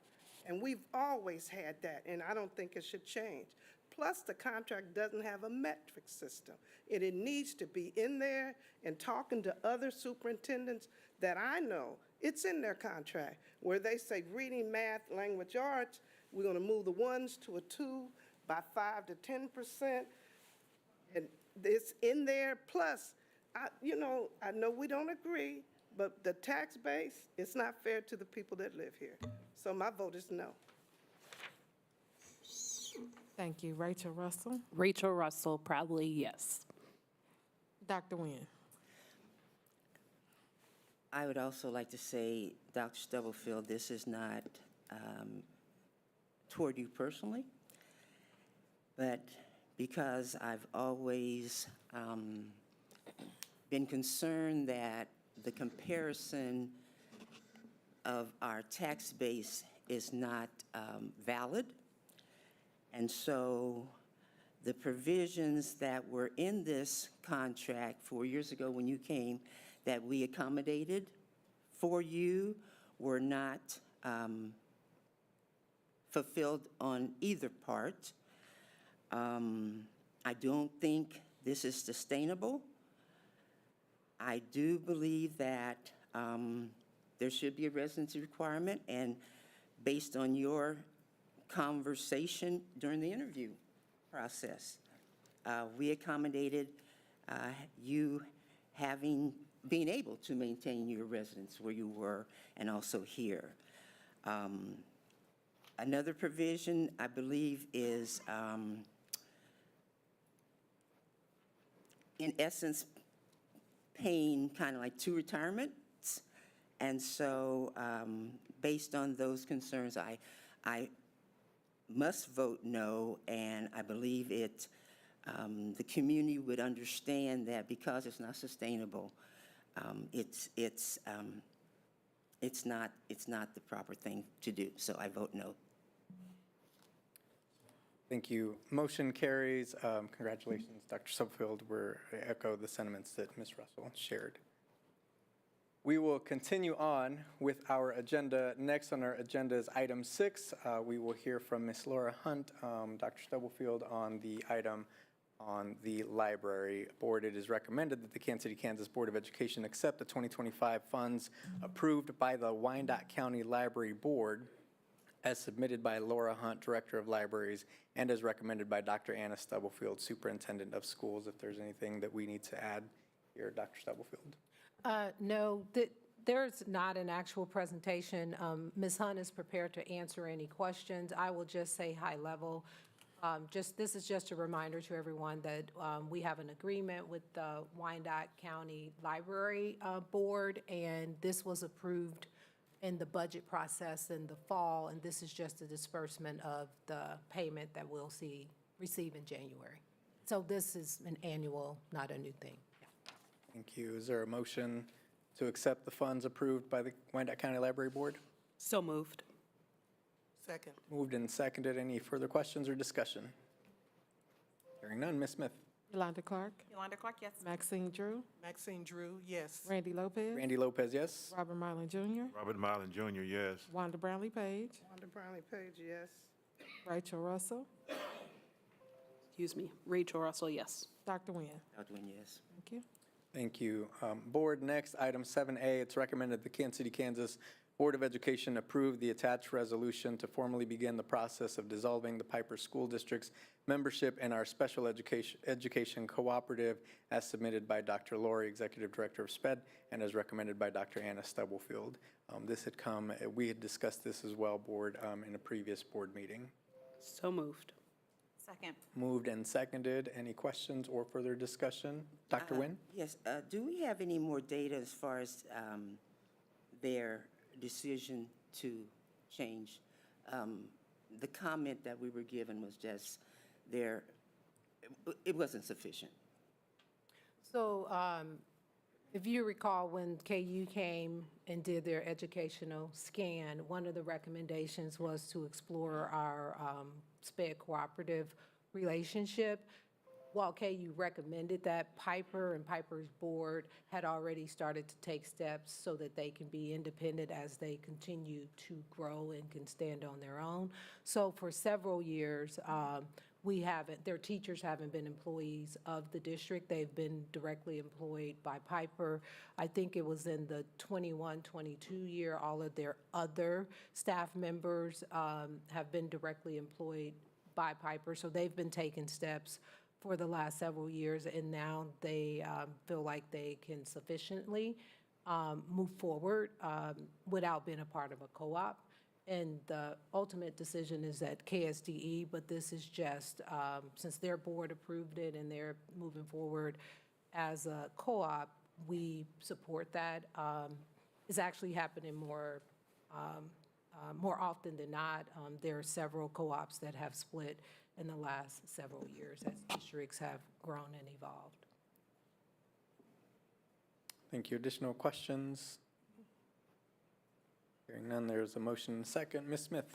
And we've always had that, and I don't think it should change. Plus, the contract doesn't have a metric system. And it needs to be in there, and talking to other superintendents that I know, it's in their contract, where they say reading, math, language arts, we're going to move the ones to a 2 by 5 to 10%. And it's in there, plus, I know we don't agree, but the tax base, it's not fair to the people that live here. So my vote is no. thank you. Rachel Russell, Rachel Russell, proudly yes. Dr. Nguyen. I would also like to say, Dr. Stubblefield, this is not toward you personally, but because I've always been concerned that the comparison of our tax base is not valid. And so the provisions that were in this contract 4 years ago when you came that we accommodated for you were not fulfilled on either part. I don't think this is sustainable. I do believe that there should be a residency requirement, and based on your conversation during the interview process, we accommodated you being able to maintain your residence where you were and also here. Another provision, I believe, is in essence paying kind of like 2 retirements. And so based on those concerns, I must vote no, and I believe the community would understand that because it's not sustainable, it's not the proper thing to do. So I vote no. Thank you. Motion carries. Congratulations, Dr. Stubblefield. I echo the sentiments that Ms. Russell shared. We will continue on with our agenda. Next on our agenda is item 6. We will hear from Ms. Laura Hunt, Dr. Stubblefield, on the item on the library board. It is recommended that the Kansas City, Kansas Board of Education accept the 2025 funds approved by the Wyandotte County Library Board as submitted by Laura Hunt, Director of Libraries, and as recommended by Dr. Anna Stubblefield, Superintendent of Schools. If there's anything that we need to add here, Dr. Stubblefield. No, there's not an actual presentation. Ms. Hunt is prepared to answer any questions. I will just say high level. This is just a reminder to everyone that we have an agreement with the Wyandotte County Library Board, and this was approved in the budget process in the fall, and this is just a disbursement of the payment that we'll receive in January. So this is an annual, not a new thing. Thank you. Is there a motion to accept the funds approved by the Wyandotte County Library Board? So moved. Second. Moved and seconded. Any further questions or discussion? Hearing none. Ms. Smith? Yolanda Clark, Yolanda Clark, yes. Maxine Drew, Maxine Drew, yes. Randy Lopez, Randy Lopez, yes. Robert Marlin Jr., Robert Marlin Jr., yes. Wanda Brownlee Page, Wanda Brownlee Page, yes. Rachel Russell, Excuse me. Rachel Russell, yes. Dr. Nguyen. Dr. Nguyen, yes. Thank you. Thank you. Board, next, item 7A, it's recommended the Kansas City, Kansas Board of Education approve the attached resolution to formally begin the process of dissolving the Piper School District's membership in our special education cooperative as submitted by Dr. Lori, Executive Director of SPED, and as recommended by Dr. Anna Stubblefield. We had discussed this as well, Board, in a previous board meeting. So moved. Second. Moved and seconded. Any questions or further discussion? Dr. Nguyen? Yes, do we have any more data as far as their decision to change? The comment that we were given was just it wasn't sufficient. So if you recall, when KU came and did their educational scan, one of the recommendations was to explore our SPED cooperative relationship. While KU recommended that, Piper and Piper's board had already started to take steps so that they can be independent as they continue to grow and can stand on their own. So for several years, their teachers haven't been employees of the district. They've been directly employed by Piper. I think it was in the 21-22 year, all of their other staff members have been directly employed by Piper. So they've been taking steps for the last several years, and now they feel like they can sufficiently move forward without being a part of a co-op. And the ultimate decision is at KSDE, but this is just, since their board approved it and they're moving forward as a co-op, we support that. It's actually happening more often than not. There are several co-ops that have split in the last several years as districts have grown and evolved. Thank you. Additional questions? Hearing none, there's a motion and a second. Ms. Smith?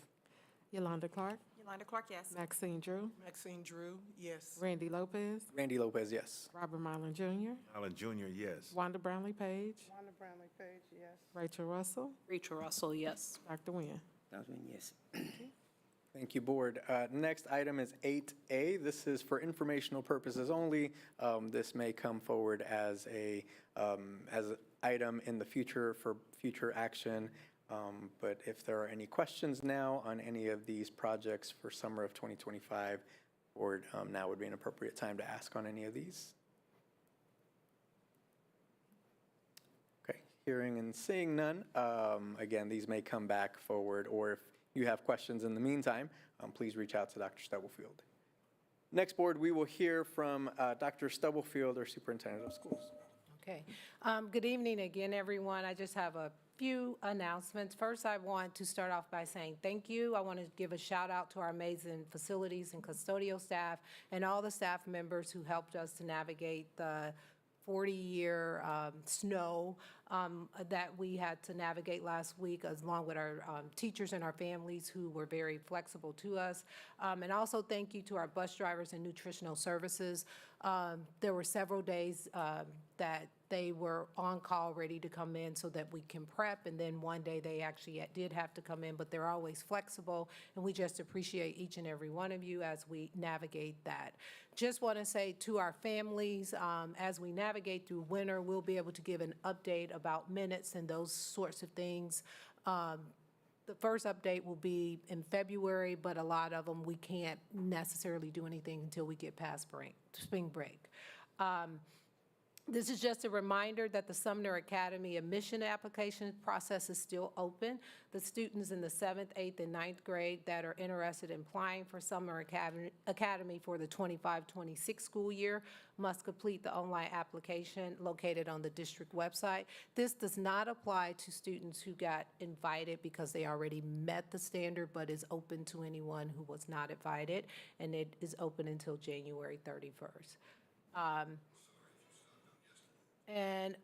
Yolanda Clark, Yolanda Clark, yes. Maxine Drew, Maxine Drew, yes. Randy Lopez, Randy Lopez, yes. Robert Marlin Jr., Marlin Jr., yes. Wanda Brownlee Page, Wanda Brownlee Page, yes. Rachel Russell, Rachel Russell, yes. Dr. Nguyen. Dr. Nguyen, yes. Thank you, Board. Next item is 8A. This is for informational purposes only. This may come forward as an item in the future for future action. But if there are any questions now on any of these projects for summer of 2025, Board, now would be an appropriate time to ask on any of these. Okay, hearing and seeing none. Again, these may come back forward, or if you have questions in the meantime, please reach out to Dr. Stubblefield. Next, Board, we will hear from Dr. Stubblefield, our Superintendent of Schools. Okay. Good evening again, everyone. I just have a few announcements. First, I want to start off by saying thank you. I want to give a shout out to our amazing facilities and custodial staff and all the staff members who helped us to navigate the 40-year snow that we had to navigate last week, along with our teachers and our families who were very flexible to us. And also thank you to our bus drivers and nutritional services. There were several days that they were on call ready to come in so that we can prep, and then one day they actually did have to come in, but they're always flexible, and we just appreciate each and every one of you as we navigate that. Just want to say to our families, as we navigate through winter, we'll be able to give an update about minutes and those sorts of things. The first update will be in February, but a lot of them we can't necessarily do anything until we get past spring break. This is just a reminder that the Sumner Academy admission application process is still open. The students in the 7th, 8th, and 9th grade that are interested in applying for Sumner Academy for the 25-26 school year must complete the online application located on the district website. This does not apply to students who got invited because they already met the standard, but is open to anyone who was not invited, and it is open until January 31st. And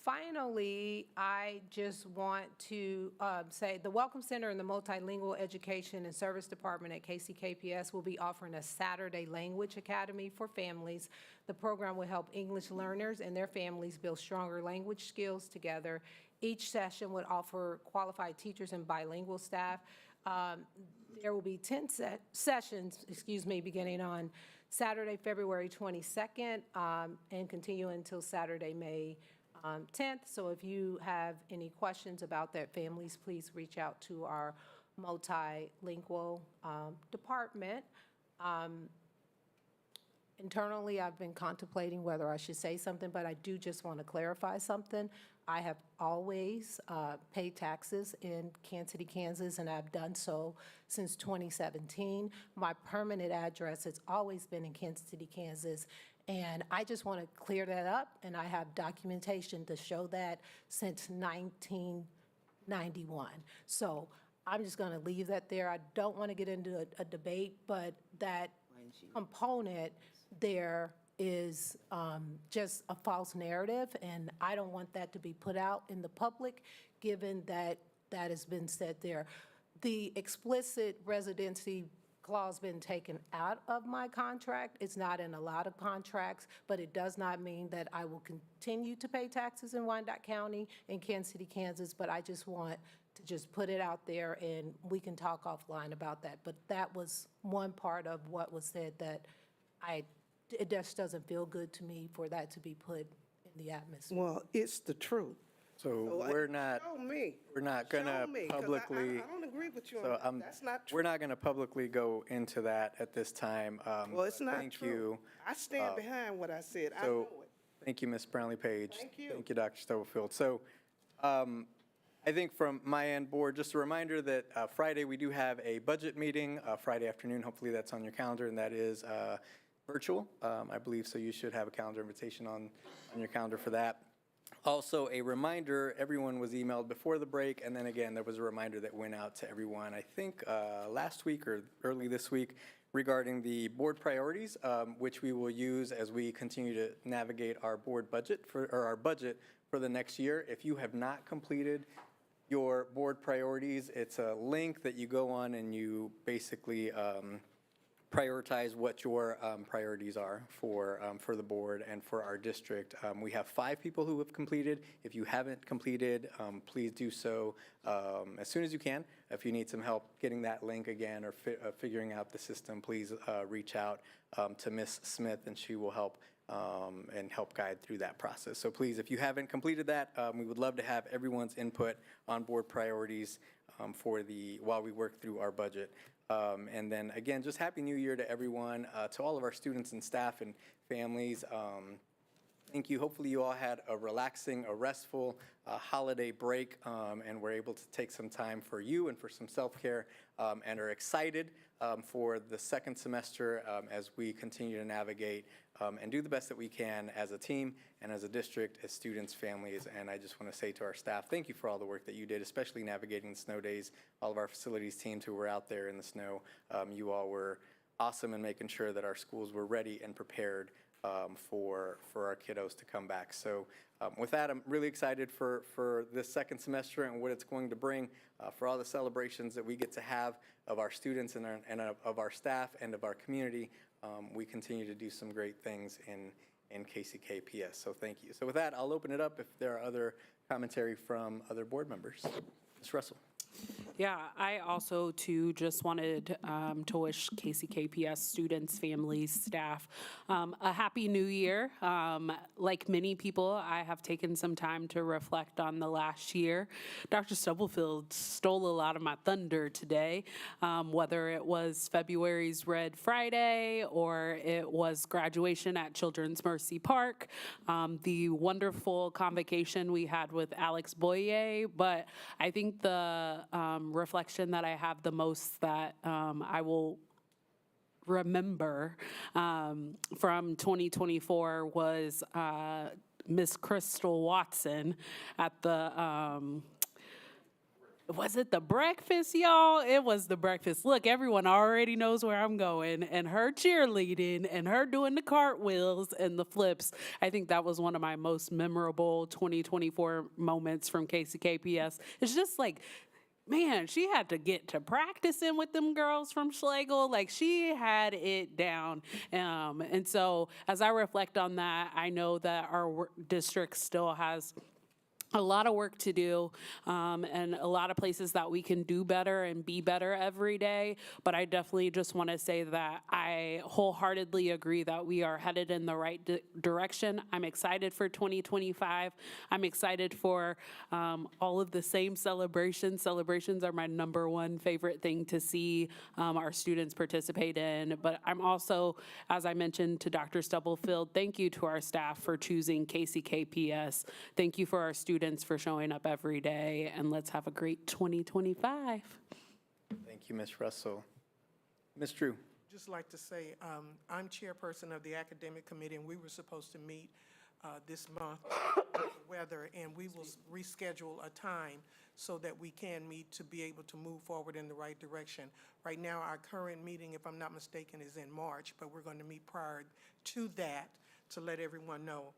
finally, I just want to say the Welcome Center and the Multilingual Education and Service Department at KCKPS will be offering a Saturday Language Academy for families. The program will help English learners and their families build stronger language skills together. Each session would offer qualified teachers and bilingual staff. There will be 10 sessions, beginning on Saturday, February 22nd, and continue until Saturday, May 10th. So if you have any questions about that, families, please reach out to our multilingual department. Internally, I've been contemplating whether I should say something, but I do just want to clarify something. I have always paid taxes in Kansas City, Kansas, and I've done so since 2017. My permanent address has always been in Kansas City, Kansas, and I just want to clear that up, and I have documentation to show that since 1991. So I'm just going to leave that there. I don't want to get into a debate, but that component there is just a false narrative, and I don't want that to be put out in the public, given that that has been said there. The explicit residency clause been taken out of my contract. It's not in a lot of contracts, but it does not mean that I will continue to pay taxes in Wyandotte County and Kansas City, Kansas, but I just want to just put it out there, and we can talk offline about that. But that was one part of what was said that it just doesn't feel good to me for that to be put in the atmosphere. Well, it's the truth. So we're not gonna publicly. I don't agree with you on So that. That's not true. we're not gonna publicly go into that at this time. Well, it's not Thank true. you. I stand behind what I said. I So, know it. thank you, Ms. Brownlee-Page. Thank you. Thank you, Dr. Stubblefield. So, I think from my end, board, just a reminder that Friday, we do have a budget meeting, Friday afternoon. Hopefully that's on your calendar, and that is virtual, I believe, so you should have a calendar invitation on your calendar for that. Also, a reminder, everyone was emailed before the break, and then again, there was a reminder that went out to everyone, I think, last week or early this week, regarding the board priorities, which we will use as we continue to navigate our board budget, our budget for the next year. If you have not completed your board priorities, it's a link that you go on and you basically prioritize what your priorities are for the board and for our district. We have 5 people who have completed. If you haven't completed, please do so as soon as you can. If you need some help getting that link again or figuring out the system, please reach out to Ms. Smith, and she will help and help guide through that process. So please, if you haven't completed that, we would love to have everyone's input on board priorities while we work through our budget. And then again, just Happy New Year to everyone, to all of our students and staff and families. Thank you. Hopefully you all had a relaxing, a restful holiday break, and were able to take some time for you and for some self-care, and are excited for the second semester as we continue to navigate and do the best that we can as a team and as a district, as students, families. And I just want to say to our staff, thank you for all the work that you did, especially navigating the snow days. All of our facilities teams who were out there in the snow, you all were awesome in making sure that our schools were ready and prepared for our kiddos to come back. So with that, I'm really excited for this second semester and what it's going to bring, for all the celebrations that we get to have of our students and of our staff and of our community. We continue to do some great things in KCKPS, so thank you. So with that, I'll open it up if there are other commentary from other board members. Ms. Russell. Yeah, I also too just wanted to wish KCKPS students, families, staff a happy new year. Like many people, I have taken some time to reflect on the last year. Dr. Stubblefield stole a lot of my thunder today, whether it was February's Red Friday or it was graduation at Children's Mercy Park, the wonderful convocation we had with Alex Boyer, but I think the reflection that I have the most that I will remember from 2024 was Miss Crystal Watson at the was it the breakfast, y'all? It was the breakfast. Look, everyone already knows where I'm going. And her cheerleading and her doing the cartwheels and the flips, I think that was one of my most memorable 2024 moments from KCKPS. It's just like, man, she had to get to practicing with them girls from Schlegel. Like, she had it down. And so as I reflect on that, I know that our district still has a lot of work to do and a lot of places that we can do better and be better every day. But I definitely just want to say that I wholeheartedly agree that we are headed in the right direction. I'm excited for 2025. I'm excited for all of the same celebrations. Celebrations are my number one favorite thing to see our students participate in. But I'm also, as I mentioned to Dr. Stubblefield, thank you to our staff for choosing KCKPS. Thank you for our students for showing up every day, and let's have a great 2025. Thank you, Ms. Russell. Ms. Drew. Just like to say, I'm chairperson of the academic committee, and we were supposed to meet this month with the weather, and we will reschedule a time so that we can meet to be able to move forward in the right direction. Right now, our current meeting, if I'm not mistaken, is in March, but we're going to meet prior to that to let everyone know.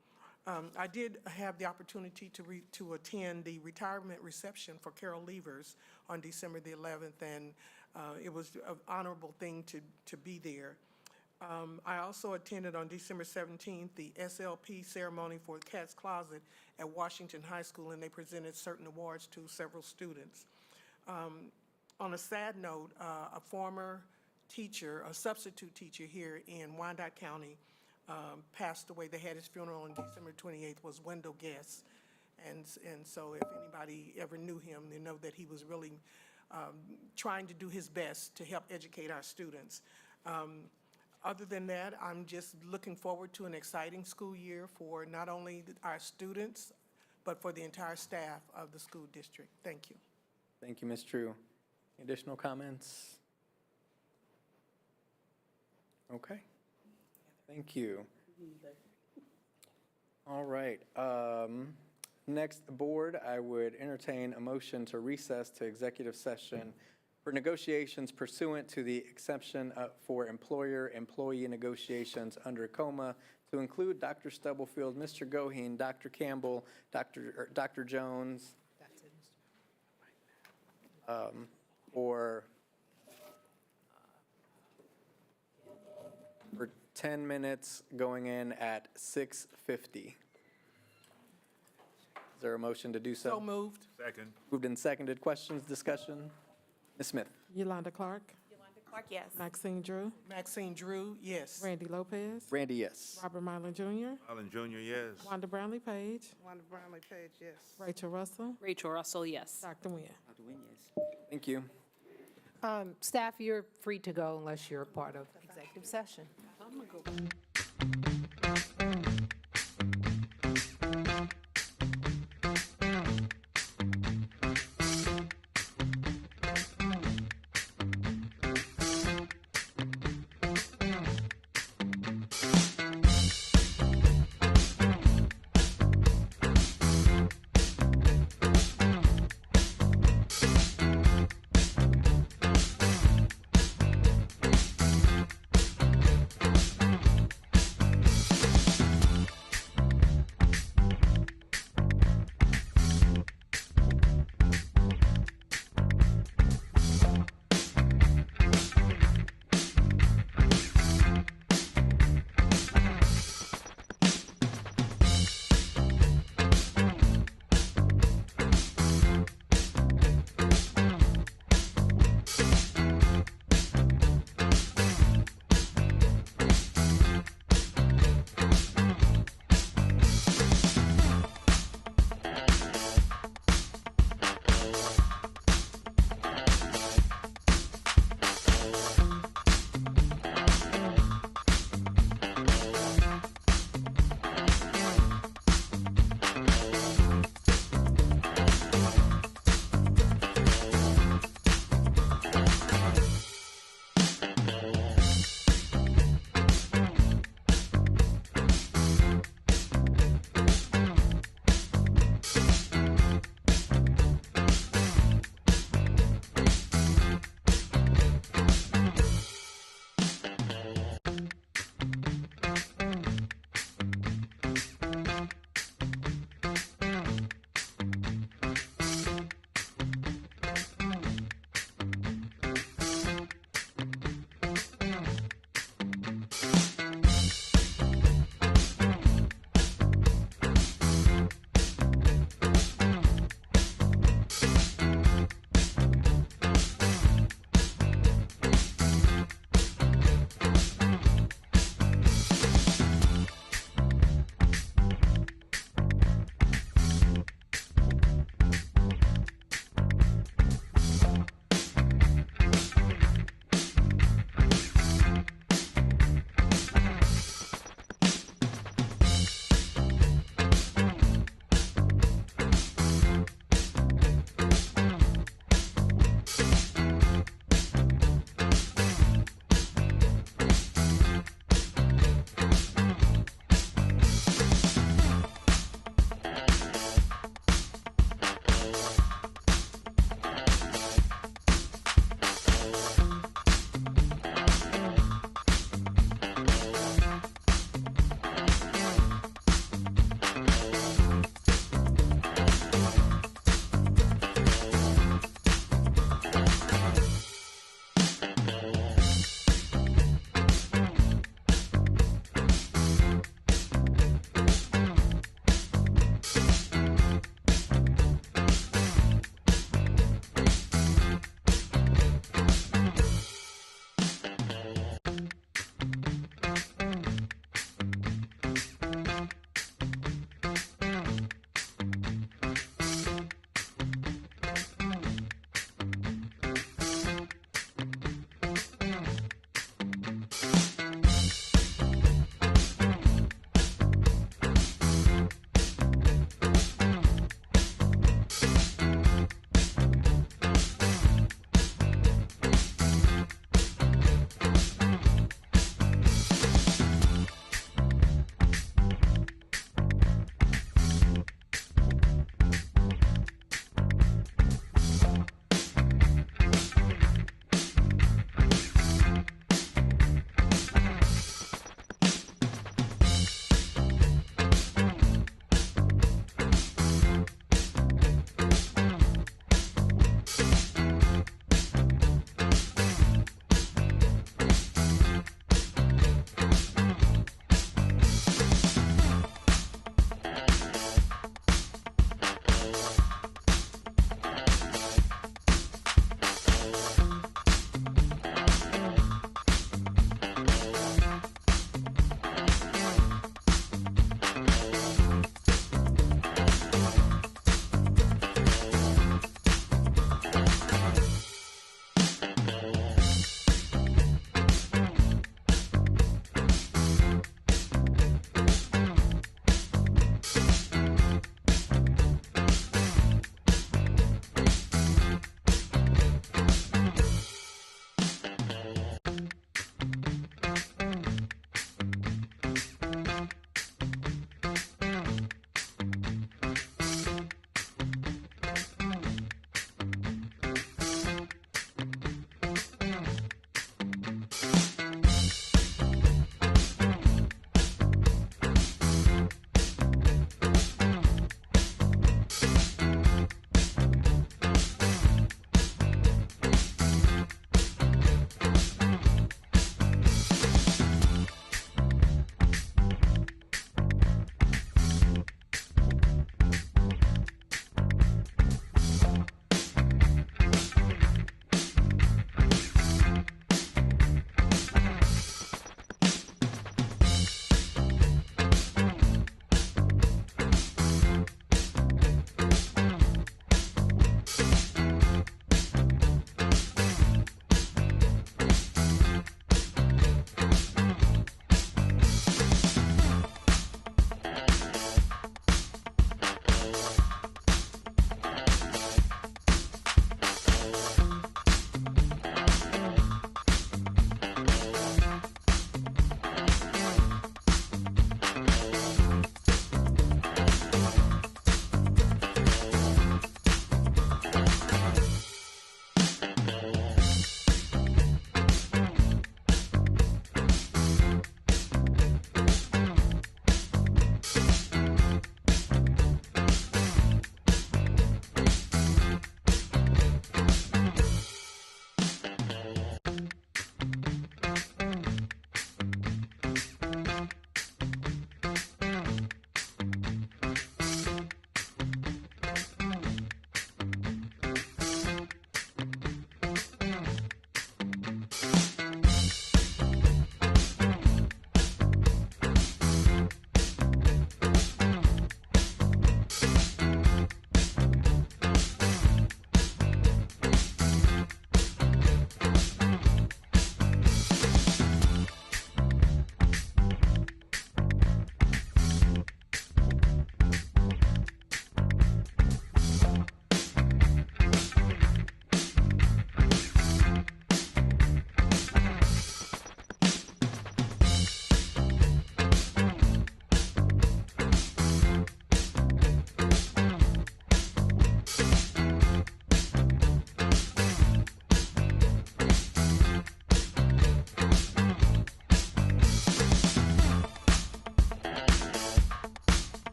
I did have the opportunity to attend the retirement reception for Carol Levers on December the 11th, and it was an honorable thing to be there. I also attended on December 17th the SLP ceremony for Cat's Closet at Washington High School, and they presented certain awards to several students. On a sad note, a former teacher, a substitute teacher here in Wyandotte County, passed away. They had his funeral on December 28th, was Wendell Guess. And so if anybody ever knew him, they know that he was really trying to do his best to help educate our students. Other than that, I'm just looking forward to an exciting school year for not only our students, but for the entire staff of the school district. Thank you. Thank you, Ms. Drew. Additional comments? Okay. Thank you. All right. Next, board, I would entertain a motion to recess to executive session for negotiations pursuant to the exception for employer-employee negotiations under COMA to include Dr. Stubblefield, Mr. Goheen, Dr. Campbell, Dr. Jones, or for 10 minutes going in at 6:50. Is there a motion to do so? So moved. Second. Moved and seconded. Questions, discussion? Ms. Smith? Yolanda Clark, Clark, yes. Maxine Drew, Maxine Drew, yes. Randy Lopez, Randy, yes. Robert Mylan Jr., Allen Jr., yes. Wanda Brownlee Page, Wanda Brownlee Page, yes. Rachel Russell, Rachel Russell, yes. Dr. Nguyen. Dr. Nguyen, yes. Thank you. Staff, you're free to go unless you're a part of executive session.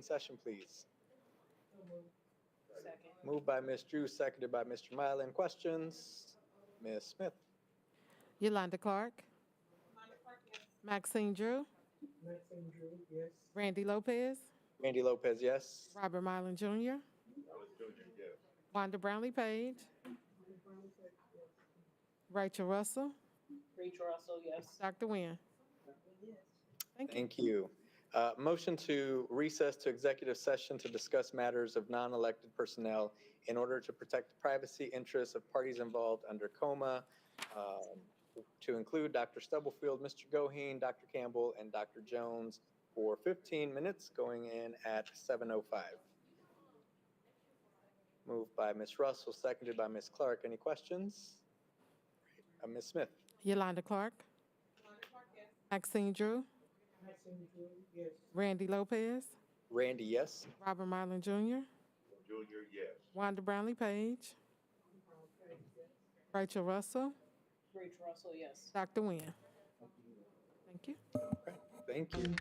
session, please? Moved by Ms. Drew, seconded by Mr. Mylan. Questions? Ms. Smith? Yolanda Clark. Maxine Drew. Randy Lopez. Randy Lopez, yes. Robert Mylan Jr. Wanda Brownlee Page. Rachel Russell. Rachel Russell, yes. Dr. Nguyen. Thank you. Thank you. Motion to recess to executive session to discuss matters of non-elected personnel in order to protect the privacy interests of parties involved under COMA, to include Dr. Stubblefield, Mr. Goheen, Dr. Campbell, and Dr. Jones for 15 minutes, going in at 7:05. Moved by Ms. Russell, seconded by Ms. Clark. Any questions? Ms. Smith? Yolanda Clark. Maxine Drew. Randy Lopez. Randy, yes. Robert Mylan Jr. Junior, yes. Wanda Brownlee Page. Rachel Russell. Rachel Russell, yes. Dr. Nguyen. Thank you. Thank you.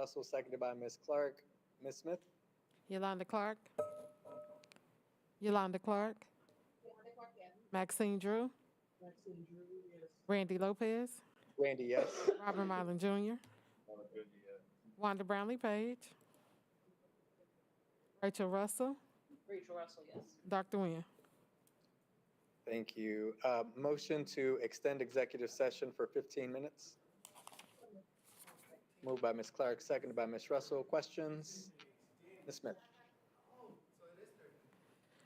Russell, seconded by Ms. Clark. Ms. Smith? Yolanda Clark. Yolanda Clark. Maxine Drew. Randy Lopez. Randy, yes. Robert Marlin Jr. Wanda Brownlee Page. Rachel Russell. Rachel Russell, yes. Dr. Nguyen. Thank you. Motion to extend executive session for 15 minutes. Moved by Ms. Clark, seconded by Ms. Russell. Questions? Ms. Smith?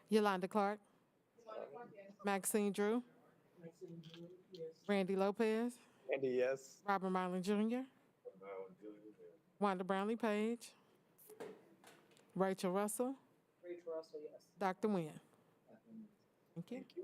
Yolanda Clark. Maxine Drew. Randy Lopez. Randy, yes. Robert Marlin Jr. Wanda Brownlee Page. Rachel Russell. Rachel Russell, yes. Dr. Nguyen. Thank you. Thank you.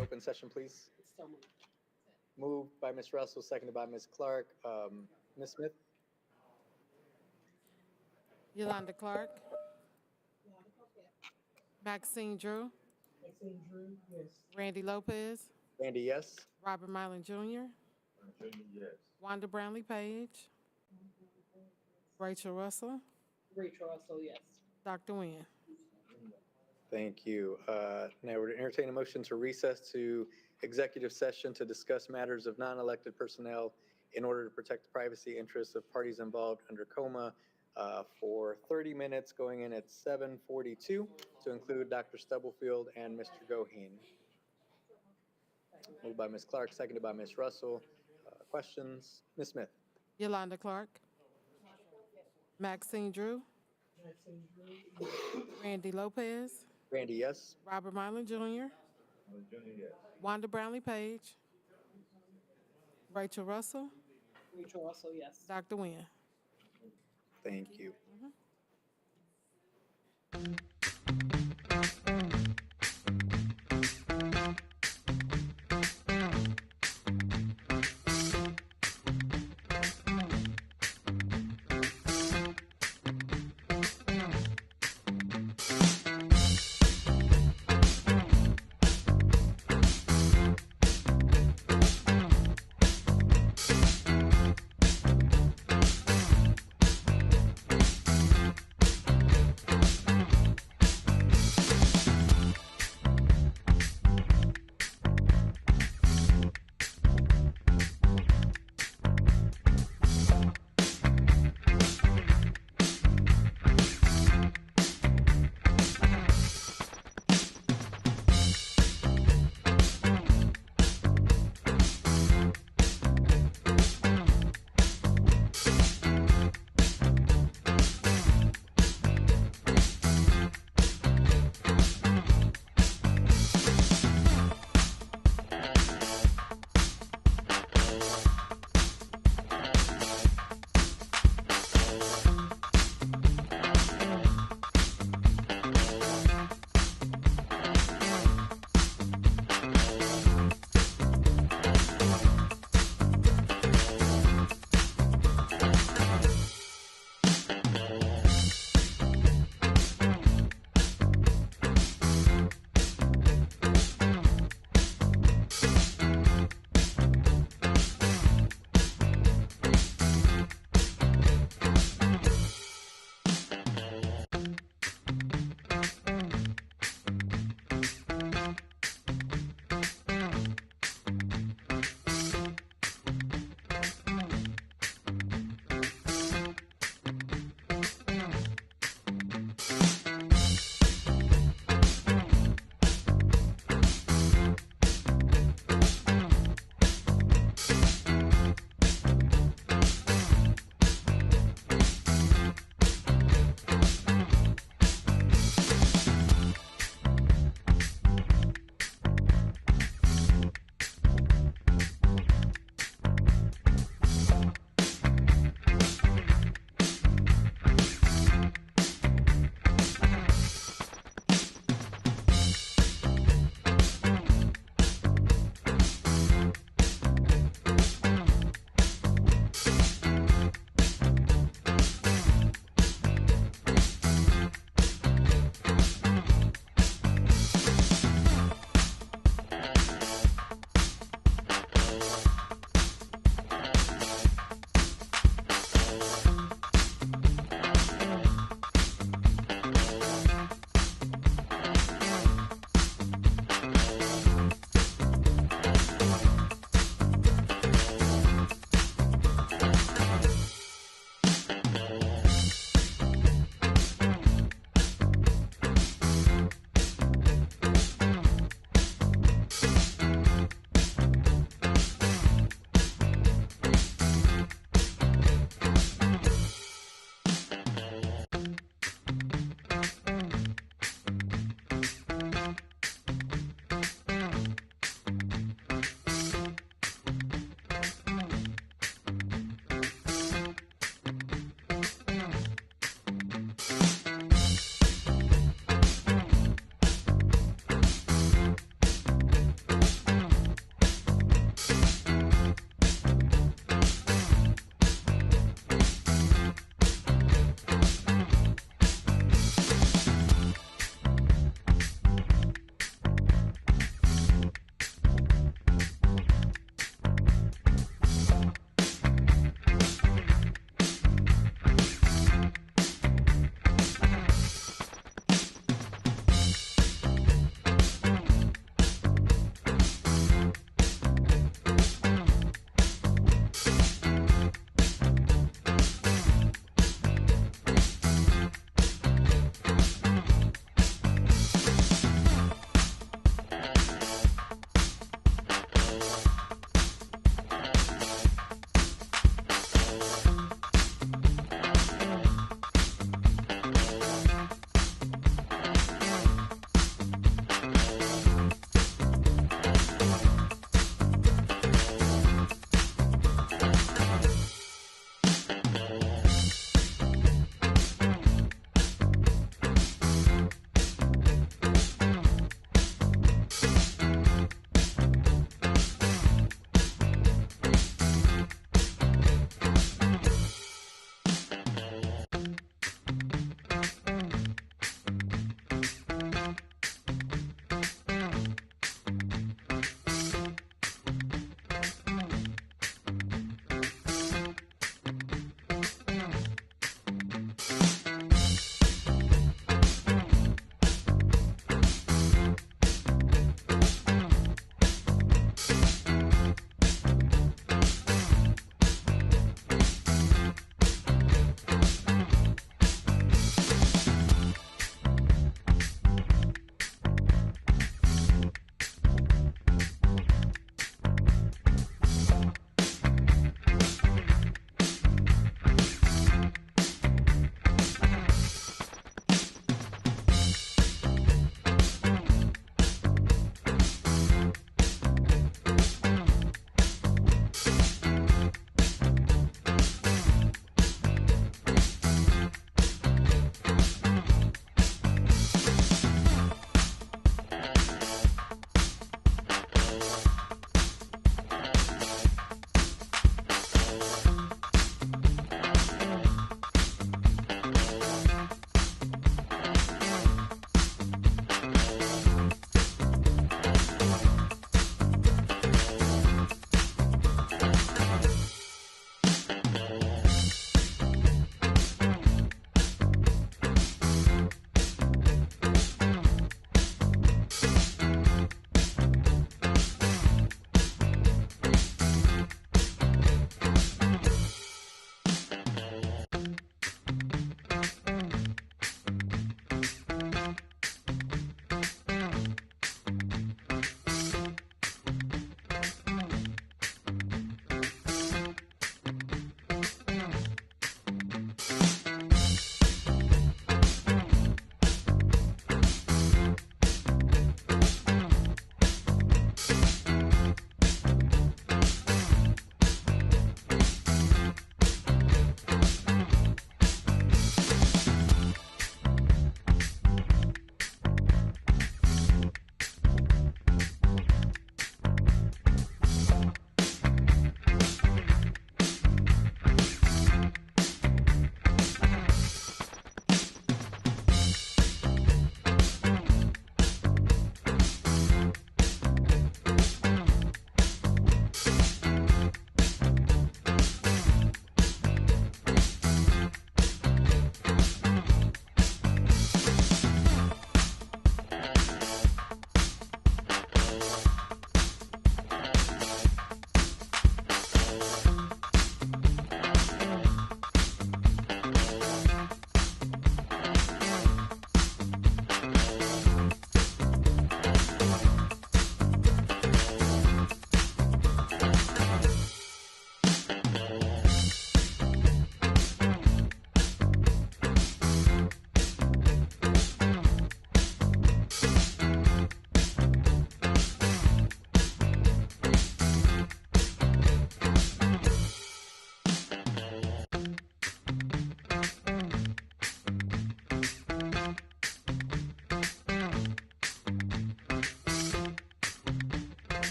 Open session, please. Moved by Ms. Russell, seconded by Ms. Clark. Ms. Smith? Yolanda Clark. Maxine Drew. Randy Lopez. Randy, yes. Robert Mylan Jr. Wanda Brownlee Page. Rachel Russell. Dr. Nguyen. Thank you. Now we're entertaining a motion to recess to executive session to discuss matters of non-elected personnel in order to protect the privacy interests of parties involved under COMA for 30 minutes going in at 7:42 to include Dr. Stubblefield and Mr. Goheen. Moved by Ms. Clark, seconded by Ms. Russell. Questions? Ms. Smith? Yolanda Clark. Maxine Drew. Randy Lopez. Randy, yes. Robert Mylan Jr. Wanda Brownlee Page. Rachel Russell. Dr. Nguyen. Thank you.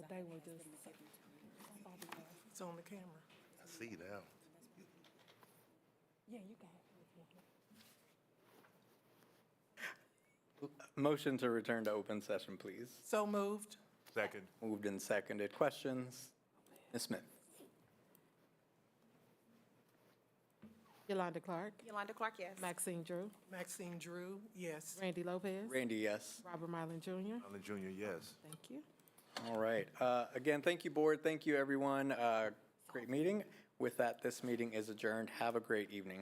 they were just. It's on the camera. I see now. Yeah, you got it. Motion to return to open session, please. So moved. Second. Moved and seconded. Questions? Ms. Smith? Yolanda Clark, Yolanda Clark, yes. Maxine Drew, Maxine Drew, yes. Randy Lopez, Randy, yes. Robert Mylan Jr. Allen Jr., yes. Thank you. All right. Again, thank you, board. Thank you, everyone. Great meeting. With that, this meeting is adjourned. Have a great evening.